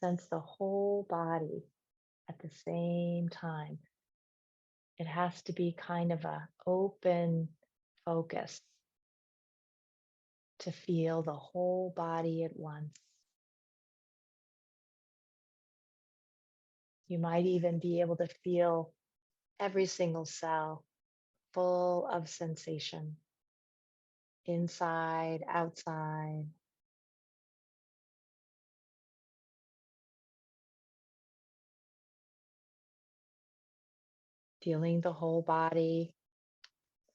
[SPEAKER 2] Sense the whole body at the same time. It has to be kind of an open focus to feel the whole body at once. You might even be able to feel every single cell full of sensation, inside, outside. Feeling the whole body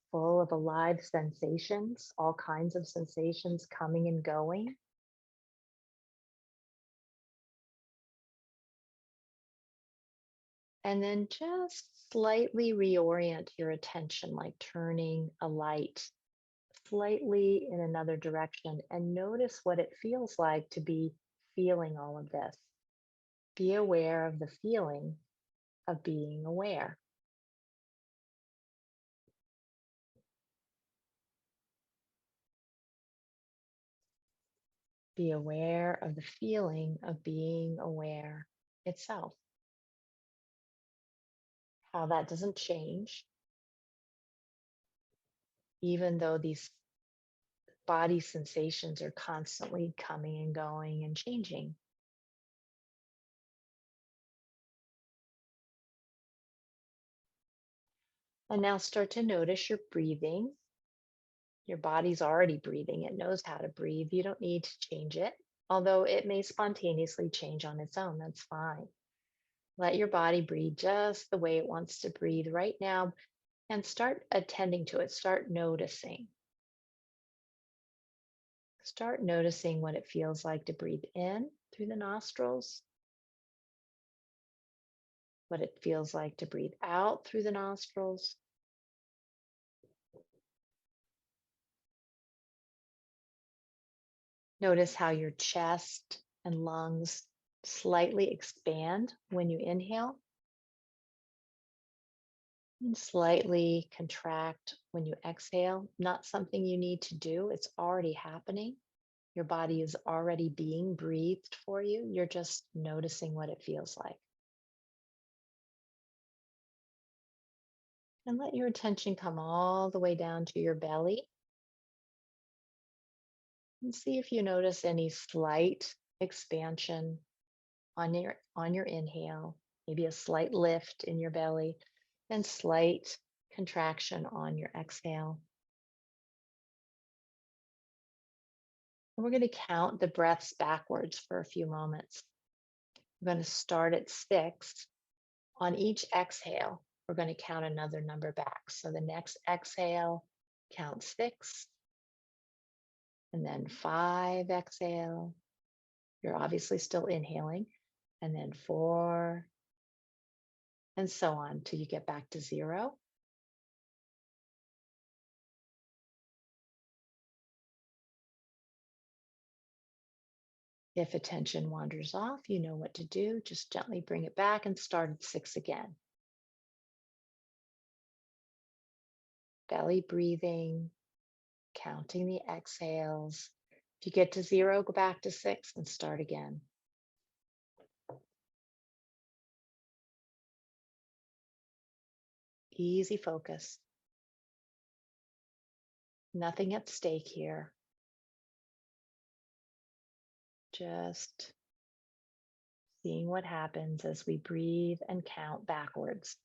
[SPEAKER 2] full of alive sensations, all kinds of sensations coming and going. And then just slightly reorient your attention, like turning a light slightly in another direction, and notice what it feels like to be feeling all of this. Be aware of the feeling of being aware. Be aware of the feeling of being aware itself. How that doesn't change, even though these body sensations are constantly coming and going and changing. And now start to notice your breathing. Your body's already breathing. It knows how to breathe. You don't need to change it, although it may spontaneously change on its own. That's fine. Let your body breathe just the way it wants to breathe right now and start attending to it. Start noticing. Start noticing what it feels like to breathe in through the nostrils, what it feels like to breathe out through the nostrils. Notice how your chest and lungs slightly expand when you inhale and slightly contract when you exhale. Not something you need to do, it's already happening. Your body is already being breathed for you. You're just noticing what it feels like. And let your attention come all the way down to your belly. And see if you notice any slight expansion on your inhale, maybe a slight lift in your belly and slight contraction on your exhale. And we're going to count the breaths backwards for a few moments. We're going to start at 6. On each exhale, we're going to count another number back. So the next exhale, count 6. And then 5, exhale. You're obviously still inhaling. And then 4, and so on till you get back to 0. If attention wanders off, you know what to do. Just gently bring it back and start at 6 again. Belly breathing, counting the exhales. If you get to 0, go back to 6 and start again. Easy focus. Nothing at stake here. Just seeing what happens as we breathe and count backwards.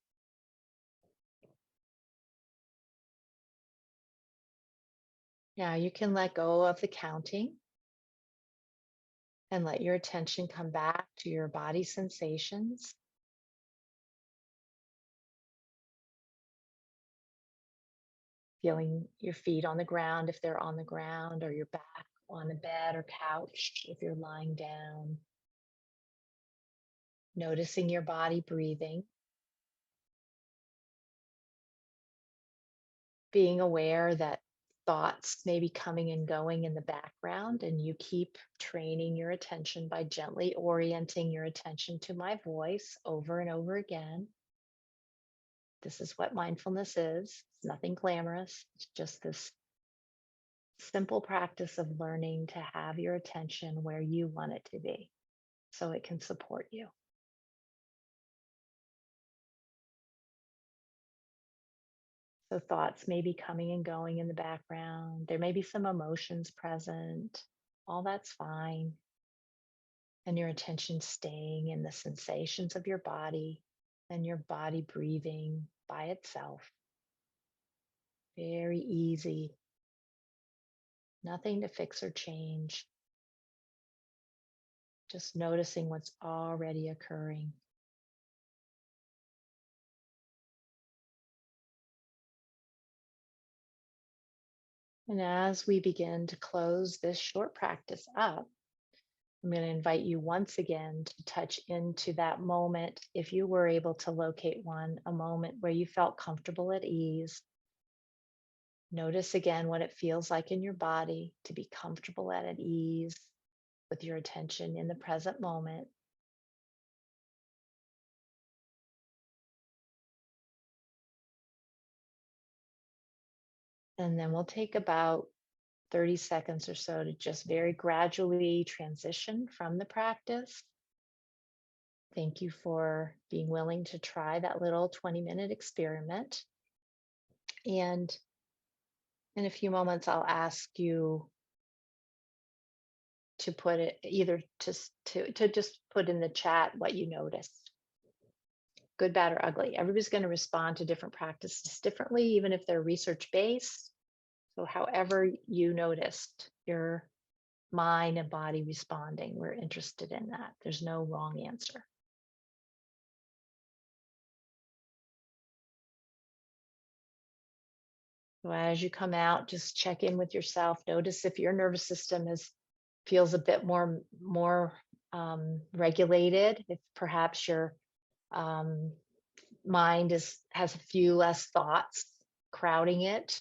[SPEAKER 2] Now you can let go of the counting and let your attention come back to your body sensations. Feeling your feet on the ground if they're on the ground, or your back on a bed or couch if you're lying down. Noticing your body breathing. Being aware that thoughts may be coming and going in the background, and you keep training your attention by gently orienting your attention to my voice over and over again. This is what mindfulness is. It's nothing glamorous. It's just this simple practice of learning to have your attention where you want it to be so it can support you. So thoughts may be coming and going in the background. There may be some emotions present. All that's fine. And your attention staying in the sensations of your body and your body breathing by itself. Very easy. Nothing to fix or change. Just noticing what's already occurring. And as we begin to close this short practice up, I'm going to invite you once again to touch into that moment, if you were able to locate one, a moment where you felt comfortable at ease. Notice again what it feels like in your body to be comfortable and at ease with your attention in the present moment. And then we'll take about 30 seconds or so to just very gradually transition from the practice. Thank you for being willing to try that little 20-minute experiment. And in a few moments, I'll ask you to put it either to just put in the chat what you noticed. Good, bad, or ugly. Everybody's going to respond to different practices differently, even if they're research-based. So however you noticed your mind and body responding, we're interested in that. There's no wrong answer. So as you come out, just check in with yourself. Notice if your nervous system feels a bit more regulated. If perhaps your mind has a few less thoughts crowding it.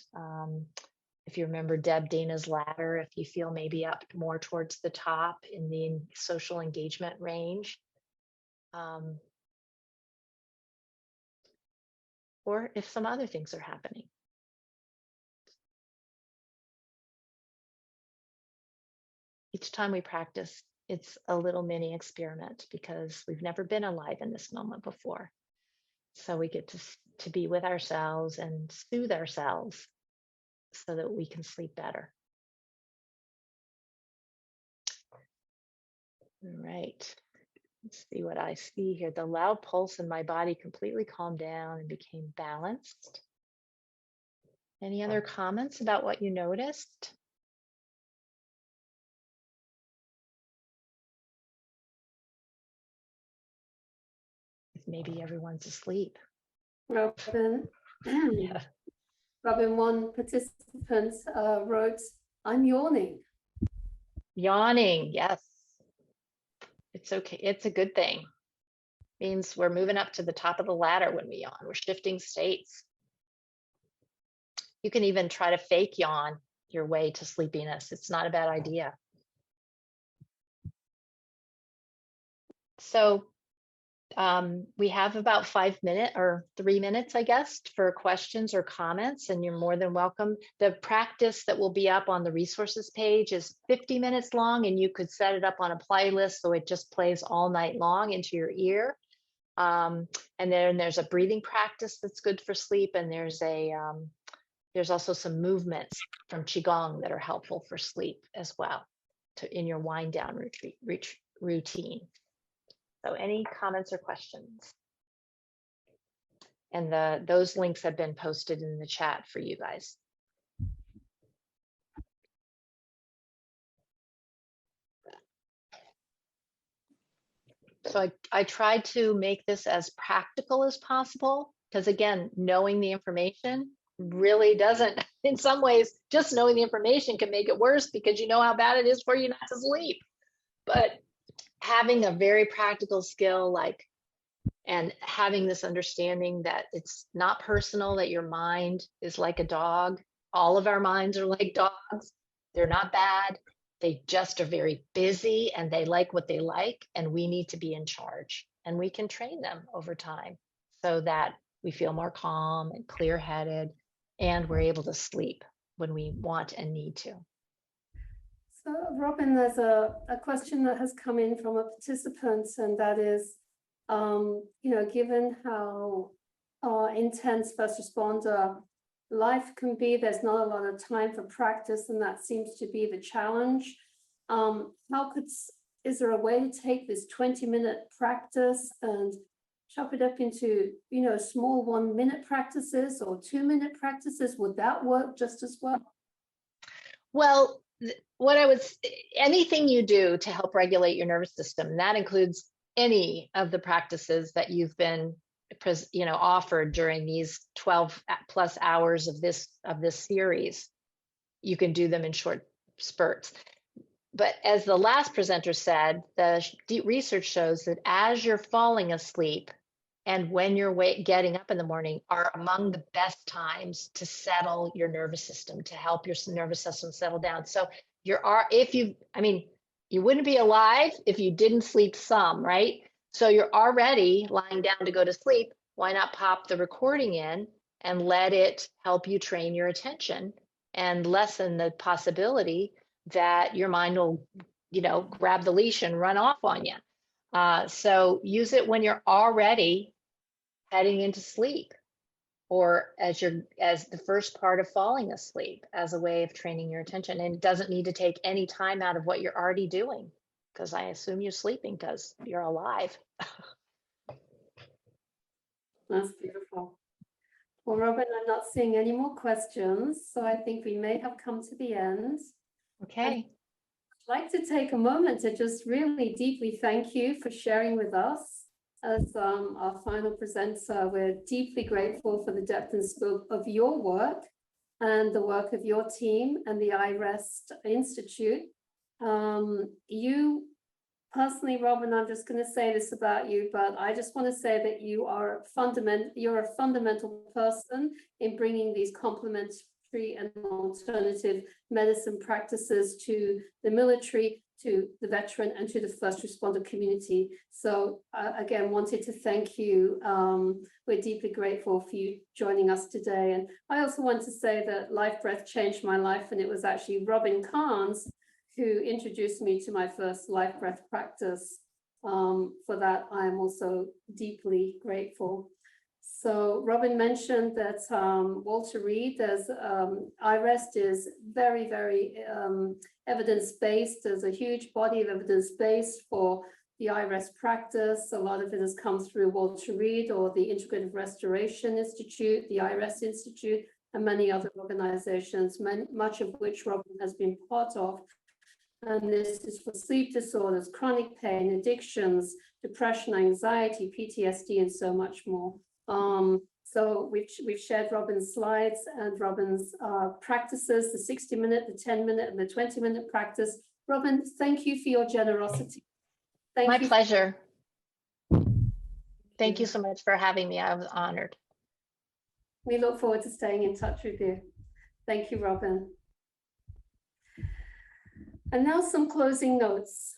[SPEAKER 2] If you remember Deb Dana's ladder, if you feel maybe up more towards the top in the social engagement range. Or if some other things are happening. Each time we practice, it's a little mini experiment because we've never been alive in this moment before. So we get to be with ourselves and soothe ourselves so that we can sleep better. All right. Let's see what I see here. The loud pulse in my body completely calmed down and became balanced. Any other comments about what you noticed? Maybe everyone's asleep.
[SPEAKER 1] Robin,
[SPEAKER 2] Yeah.
[SPEAKER 1] Robin, one participant wrote, "I'm yawning."
[SPEAKER 2] Yawning, yes. It's okay. It's a good thing. Means we're moving up to the top of the ladder when we yawn. We're shifting states. You can even try to fake yawn your way to sleepiness. It's not a bad idea. So we have about 5 minutes or 3 minutes, I guess, for questions or comments, and you're more than welcome. The practice that will be up on the resources page is 50 minutes long, and you could set it up on a playlist so it just plays all night long into your ear. And then there's a breathing practice that's good for sleep, and there's also some movements from Qigong that are helpful for sleep as well in your wind down routine. So any comments or questions? And those links have been posted in the chat for you guys. So I tried to make this as practical as possible, because again, knowing the information really doesn't, in some ways, just knowing the information can make it worse because you know how bad it is for you not to sleep. But having a very practical skill and having this understanding that it's not personal, that your mind is like a dog. All of our minds are like dogs. They're not bad. They just are very busy and they like what they like, and we need to be in charge. And we can train them over time so that we feel more calm and clear-headed, and we're able to sleep when we want and need to.
[SPEAKER 1] So, Robin, there's a question that has come in from a participant, and that is, given how intense first responder life can be, there's not a lot of time for practice, and that seems to be the challenge. Is there a way to take this 20-minute practice and chop it up into, small 1-minute practices or 2-minute practices? Would that work just as well?
[SPEAKER 2] Well, anything you do to help regulate your nervous system, that includes any of the practices that you've been offered during these 12 plus hours of this series. You can do them in short spurts. But as the last presenter said, the research shows that as you're falling asleep and when you're getting up in the morning are among the best times to settle your nervous system, to help your nervous system settle down. So you wouldn't be alive if you didn't sleep some, right? So you're already lying down to go to sleep. Why not pop the recording in and let it help you train your attention and lessen the possibility that your mind will, grab the leash and run off on you. So use it when you're already heading into sleep, or as the first part of falling asleep, as a way of training your attention. And it doesn't need to take any time out of what you're already doing, because I assume you're sleeping because you're alive.
[SPEAKER 1] That's beautiful. Well, Robin, I'm not seeing any more questions, so I think we may have come to the end.
[SPEAKER 2] Okay.
[SPEAKER 1] I'd like to take a moment to just really deeply thank you for sharing with us. As our final presenter, we're deeply grateful for the depth and scope of your work and the work of your team and the iRest Institute. You personally, Robin, I'm just going to say this about you, but I just want to say that you're a fundamental person in bringing these complementary and alternative medicine practices to the military, to the veteran, and to the first responder community. So again, wanted to thank you. We're deeply grateful for you joining us today. And I also want to say that Life Breath changed my life, and it was actually Robin Carnes who introduced me to my first Life Breath practice. For that, I am also deeply grateful. So Robin mentioned that Walter Reed, there's iRest is very, very evidence-based. There's a huge body of evidence-based for the iRest practice. A lot of it has come through Walter Reed or the Integrative Restoration Institute, the iRest Institute, and many other organizations, much of which Robin has been part of. And this is for sleep disorders, chronic pain, addictions, depression, anxiety, PTSD, and so much more. So we've shared Robin's slides and Robin's practices, the 60-minute, the 10-minute, and the 20-minute practice. Robin, thank you for your generosity.
[SPEAKER 2] My pleasure. Thank you so much for having me. I was honored.
[SPEAKER 1] We look forward to staying in touch with you. Thank you, Robin. And now some closing notes.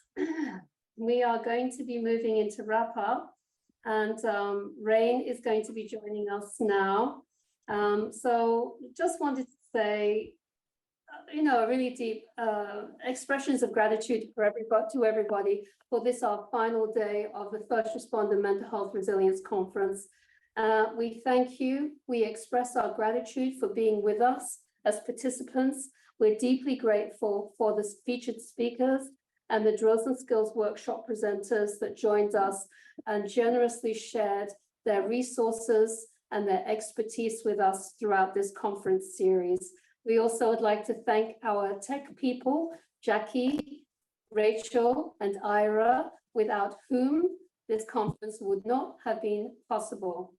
[SPEAKER 1] We are going to be moving into wrap up, and Rain is going to be joining us now. So just wanted to say, really deep expressions of gratitude for everybody for this, our final day of the First Responder Mental Health Resilience Conference. We thank you. We express our gratitude for being with us as participants. We're deeply grateful for the featured speakers and the Drills and Skills Workshop presenters that joined us and generously shared their resources and their expertise with us throughout this conference series. We also would like to thank our tech people, Jackie, Rachel, and Ira, without whom this conference would not have been possible.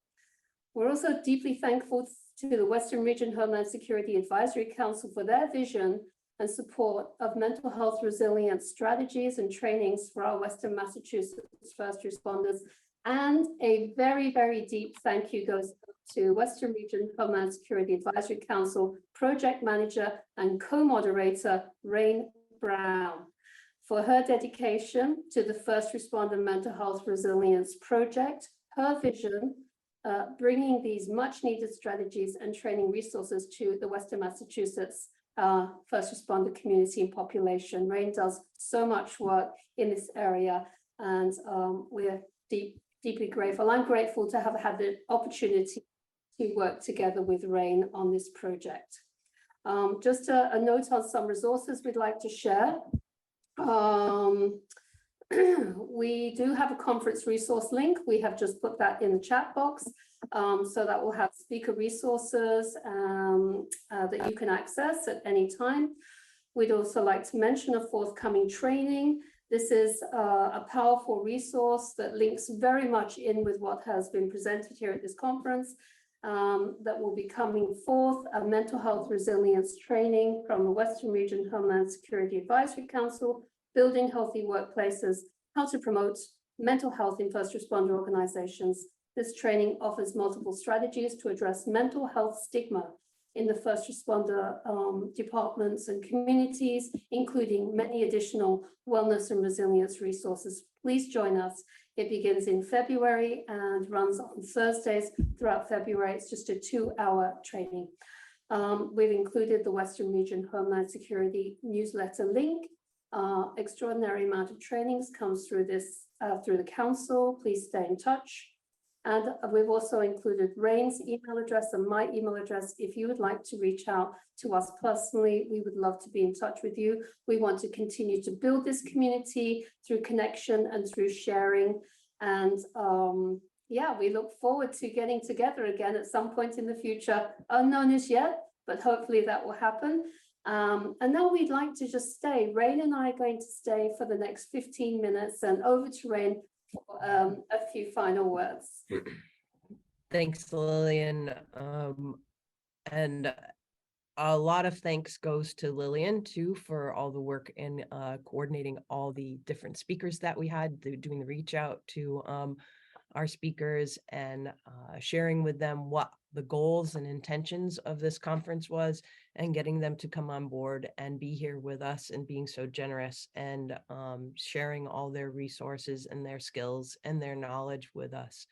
[SPEAKER 1] We're also deeply thankful to the Western Region Homeland Security Advisory Council for their vision and support of mental health resilience strategies and trainings for our Western Massachusetts first responders. And a very, very deep thank you goes to Western Region Homeland Security Advisory Council Project Manager and Co-Moderator, Rain Brown, for her dedication to the First Responder Mental Health Resilience Project, her vision, bringing these much needed strategies and training resources to the Western Massachusetts first responder community and population. Rain does so much work in this area, and we're deeply grateful. I'm grateful to have had the opportunity to work together with Rain on this project. Just a note on some resources we'd like to share. We do have a conference resource link. We have just put that in the chat box. So that will have speaker resources that you can access at any time. We'd also like to mention a forthcoming training. This is a powerful resource that links very much in with what has been presented here at this conference, that will be coming forth, a mental health resilience training from the Western Region Homeland Security Advisory Council, Building Healthy Workplaces, How to Promote Mental Health in First Responder Organizations. This training offers multiple strategies to address mental health stigma in the first responder departments and communities, including many additional wellness and resilience resources. Please join us. It begins in February and runs on Thursdays throughout February. It's just a 2-hour training. We've included the Western Region Homeland Security newsletter link. Extraordinary amount of trainings comes through this, through the council. Please stay in touch. And we've also included Rain's email address and my email address. If you would like to reach out to us personally, we would love to be in touch with you. We want to continue to build this community through connection and through sharing. And yeah, we look forward to getting together again at some point in the future, unknown as yet, but hopefully that will happen. And now we'd like to just stay. Rain and I are going to stay for the next 15 minutes, and over to Rain for a few final words.
[SPEAKER 6] Thanks, Lillian. And a lot of thanks goes to Lillian too for all the work in coordinating all the different speakers that we had, doing the reach out to our speakers and sharing with them what the goals and intentions of this conference was, and getting them to come on board and be here with us, and being so generous and sharing all their resources and their skills and their knowledge with us.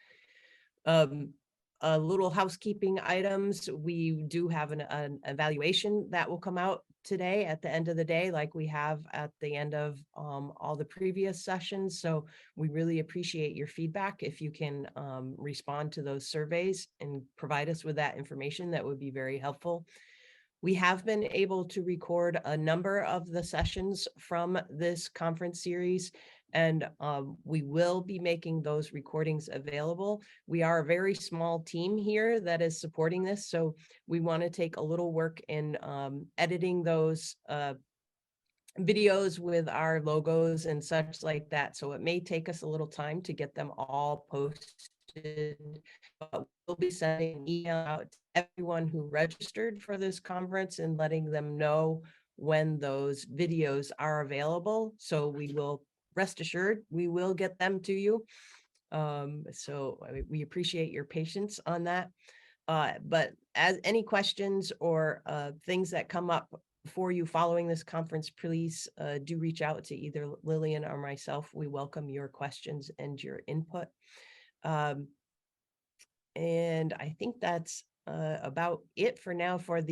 [SPEAKER 6] A little housekeeping items. We do have an evaluation that will come out today at the end of the day, like we have at the end of all the previous sessions. So we really appreciate your feedback. If you can respond to those surveys and provide us with that information, that would be very helpful. We have been able to record a number of the sessions from this conference series, and we will be making those recordings available. We are a very small team here that is supporting this, so we want to take a little work in editing those videos with our logos and such like that. So it may take us a little time to get them all posted, but we'll be sending an email out to everyone who registered for this conference and letting them know when those videos are available. So we will, rest assured, we will get them to you. So we appreciate your patience on that. But as any questions or things that come up for you following this conference, please do reach out to either Lillian or myself. We welcome your questions and your input. And I think that's about it for now for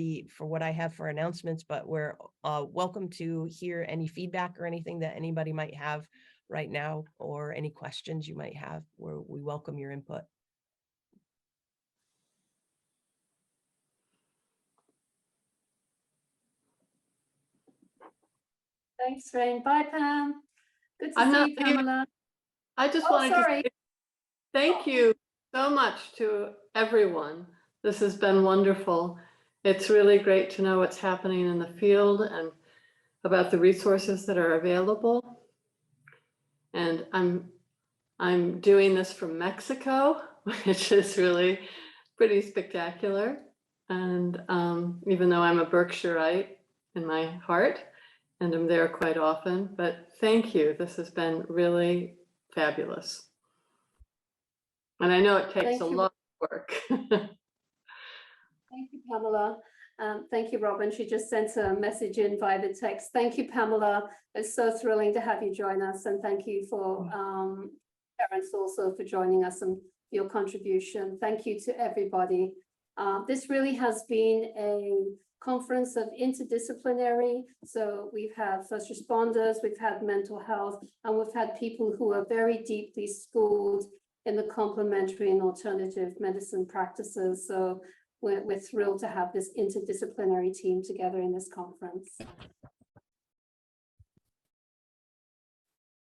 [SPEAKER 6] what I have for announcements, but we're welcome to hear any feedback or anything that anybody might have right now, or any questions you might have. We welcome your input.
[SPEAKER 1] Thanks, Rain. Bye, Pam. Good to
[SPEAKER 4] I'm
[SPEAKER 1] see
[SPEAKER 4] not
[SPEAKER 1] you, Pamela.
[SPEAKER 4] I just
[SPEAKER 1] Oh,
[SPEAKER 4] wanted to
[SPEAKER 1] sorry.
[SPEAKER 4] say thank you so much to everyone. This has been wonderful. It's really great to know what's happening in the field and about the resources that are available. And I'm doing this from Mexico, which is really pretty spectacular. And even though I'm a Berkshireite in my heart, and I'm there quite often, but thank you. This has been really fabulous. And I know it takes a lot of work.
[SPEAKER 1] Thank you, Pamela. Thank you, Robin. She just sent a message in via the text. Thank you, Pamela. It's so thrilling to have you join us. And thank you for Terence also for joining us and your contribution. Thank you to everybody. This really has been a conference of interdisciplinary. So we've had first responders, we've had mental health, and we've had people who are very deeply schooled in the complementary and alternative medicine practices. So we're thrilled to have this interdisciplinary team together in this conference.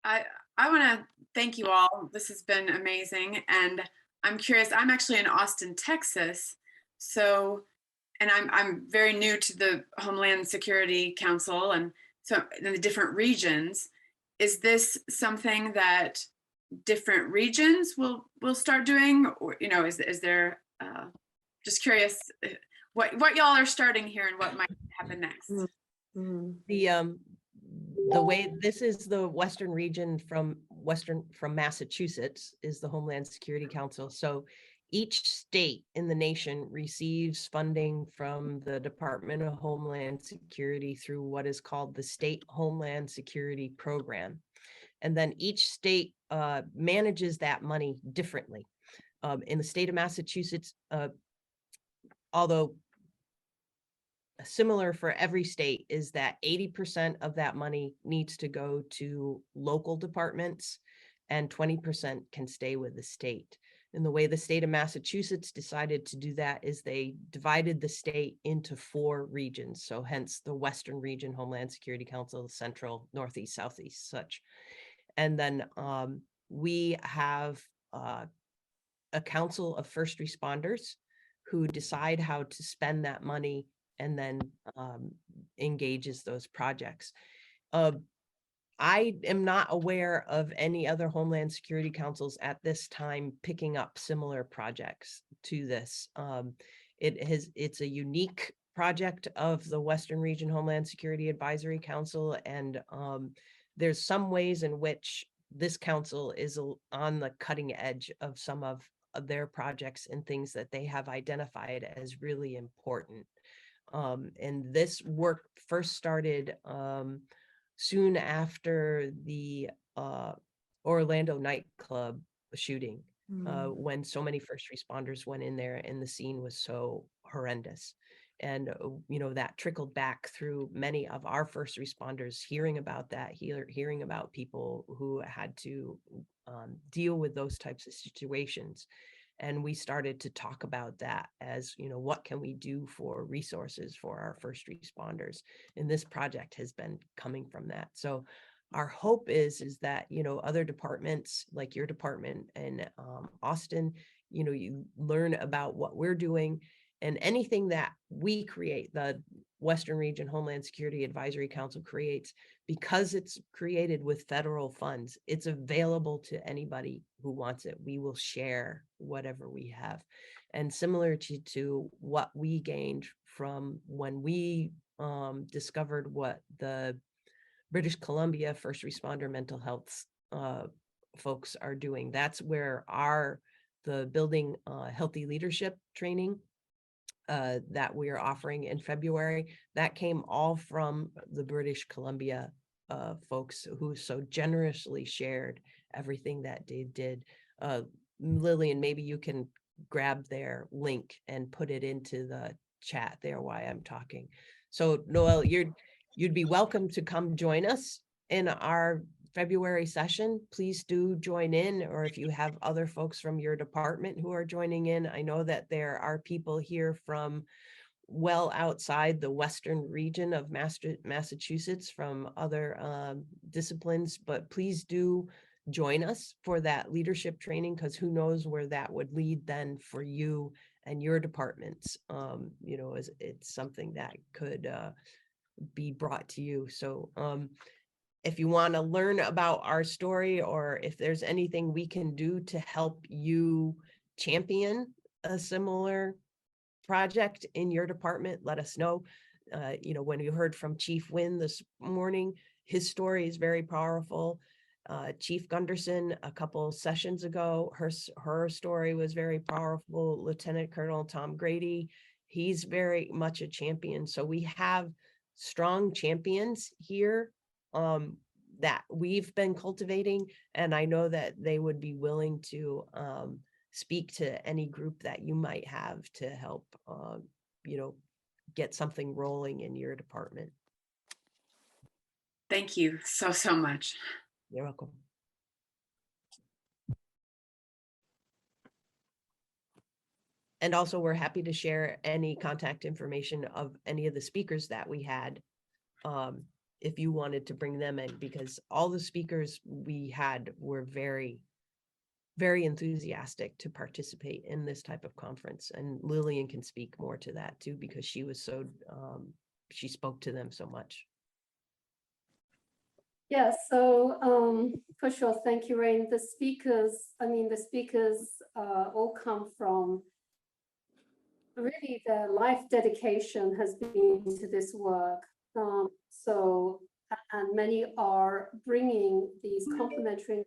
[SPEAKER 7] I want to thank you all. This has been amazing. And I'm curious, I'm actually in Austin, Texas. So, and I'm very new to the Homeland Security Council, and so in the different regions. Is this something that different regions will start doing, or is there just curious what y'all are starting here and what might happen next?
[SPEAKER 6] The way this is the Western region from Massachusetts is the Homeland Security Council. So each state in the nation receives funding from the Department of Homeland Security through what is called the State Homeland Security Program. And then each state manages that money differently. In the state of Massachusetts, although similar for every state, is that 80% of that money needs to go to local departments and 20% can stay with the state. And the way the state of Massachusetts decided to do that is they divided the state into 4 regions. So hence the Western region, Homeland Security Council, Central, Northeast, Southeast, such. And then we have a council of first responders who decide how to spend that money and then engages those projects. I am not aware of any other Homeland Security councils at this time picking up similar projects to this. It's a unique project of the Western Region Homeland Security Advisory Council, and there's some ways in which this council is on the cutting edge of some of their projects and things that they have identified as really important. And this work first started soon after the Orlando nightclub shooting, when so many first responders went in there and the scene was so horrendous. And, that trickled back through many of our first responders hearing about that, hearing about people who had to deal with those types of situations. And we started to talk about that as, what can we do for resources for our first responders? And this project has been coming from that. So our hope is that, other departments like your department and Austin, you learn about what we're doing, and anything that we create, the Western Region Homeland Security Advisory Council creates, because it's created with federal funds, it's available to anybody who wants it. We will share whatever we have. And similar to what we gained from when we discovered what the British Columbia first responder mental health folks are doing. That's where the building healthy leadership training that we are offering in February, that came all from the British Columbia folks who so generously shared everything that they did. Lillian, maybe you can grab their link and put it into the chat there while I'm talking. So Noel, you'd be welcome to come join us in our February session. Please do join in, or if you have other folks from your department who are joining in. I know that there are people here from well outside the Western region of Massachusetts from other disciplines, but please do join us for that leadership training, because who knows where that would lead then for you and your departments. It's something that could be brought to you. So if you want to learn about our story, or if there's anything we can do to help you champion a similar project in your department, let us know. When you heard from Chief Wynn this morning, his story is very powerful. Chief Gunderson, a couple sessions ago, her story was very powerful. Lieutenant Colonel Tom Grady, he's very much a champion. So we have strong champions here that we've been cultivating, and I know that they would be willing to speak to any group that you might have to help get something rolling in your department.
[SPEAKER 7] Thank you so much.
[SPEAKER 6] You're welcome. And also, we're happy to share any contact information of any of the speakers that we had, if you wanted to bring them in, because all the speakers we had were very, very enthusiastic to participate in this type of conference. And Lillian can speak more to that too, because she was so, she spoke to them so much.
[SPEAKER 1] Yeah, so for sure, thank you, Rain. The speakers all come from really their life dedication has been to this work. And many are bringing these complementary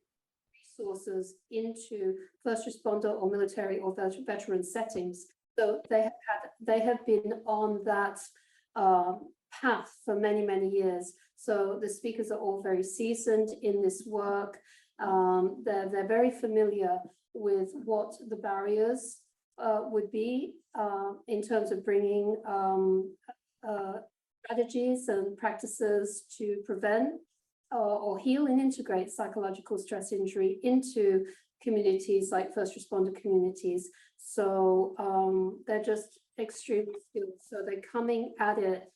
[SPEAKER 1] resources into first responder or military or veteran settings. So they have been on that path for many, many years. So the speakers are all very seasoned in this work. They're very familiar with what the barriers would be in terms of bringing strategies and practices to prevent or heal and integrate psychological stress injury into communities like first responder communities. So they're just extremely skilled. So they're coming at it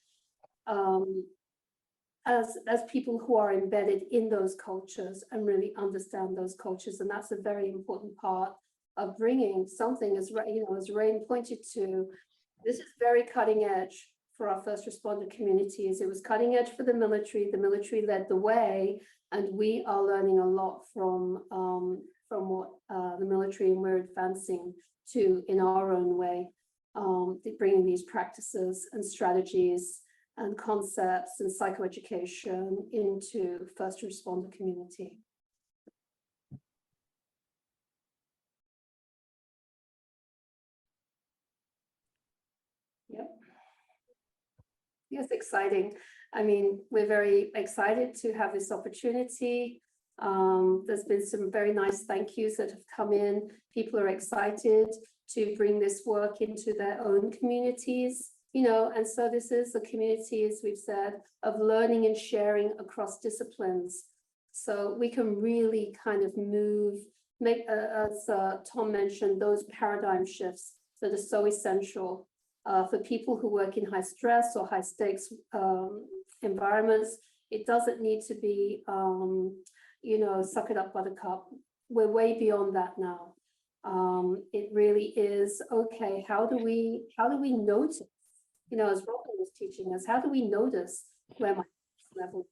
[SPEAKER 1] as people who are embedded in those cultures and really understand those cultures. And that's a very important part of bringing something, as as Rain pointed to, this is very cutting edge for our first responder communities. It was cutting edge for the military. The military led the way, and we are learning a lot from what the military, and we're advancing to in our own way, bringing these practices and strategies and concepts and psychoeducation into first responder community. Yep. Yes, exciting. I mean, we're very excited to have this opportunity. There's been some very nice thank yous that have come in. People are excited to bring this work into their own communities, and so this is a community, as we've said, of learning and sharing across disciplines. So we can really kind of make, as Tom mentioned, those paradigm shifts that are so essential for people who work in high stress or high stakes environments. It doesn't need to be, suck it up, buttercup. We're way beyond that now. It really is, okay, how do we notice, as Robin was teaching us, how do we notice where my level is,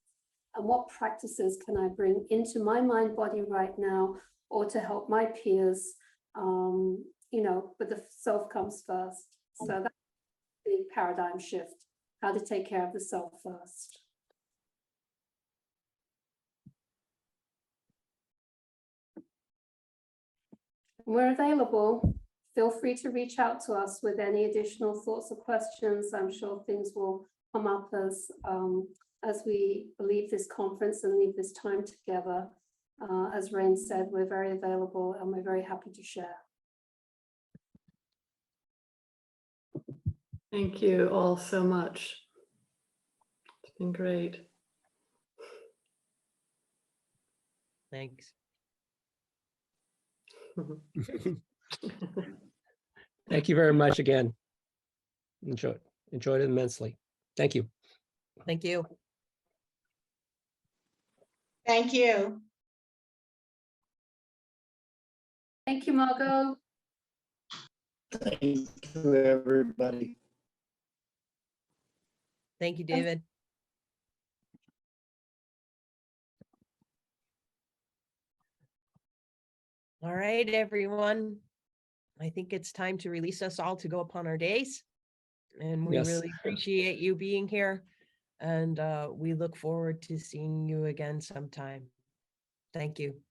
[SPEAKER 1] and what practices can I bring into my mind body right now, or to help my peers, but the self comes first. So that's a big paradigm shift, how to take care of the self first. We're available. Feel free to reach out to us with any additional thoughts or questions. I'm sure things will come up as we leave this conference and leave this time together. As Rain said, we're very available and we're very happy to share.
[SPEAKER 4] Thank you all so much. It's been great.
[SPEAKER 6] Thanks.
[SPEAKER 8] Thank you very much again. Enjoyed it immensely. Thank you.
[SPEAKER 6] Thank you.
[SPEAKER 5] Thank you.
[SPEAKER 1] Thank you, Margot.
[SPEAKER 9] Thank you, everybody.
[SPEAKER 6] Thank you, David. All right, everyone. I think it's time to release us all to go upon our days. And we
[SPEAKER 8] Yes.
[SPEAKER 6] really appreciate you being here. And we look forward to seeing you again sometime. Thank you.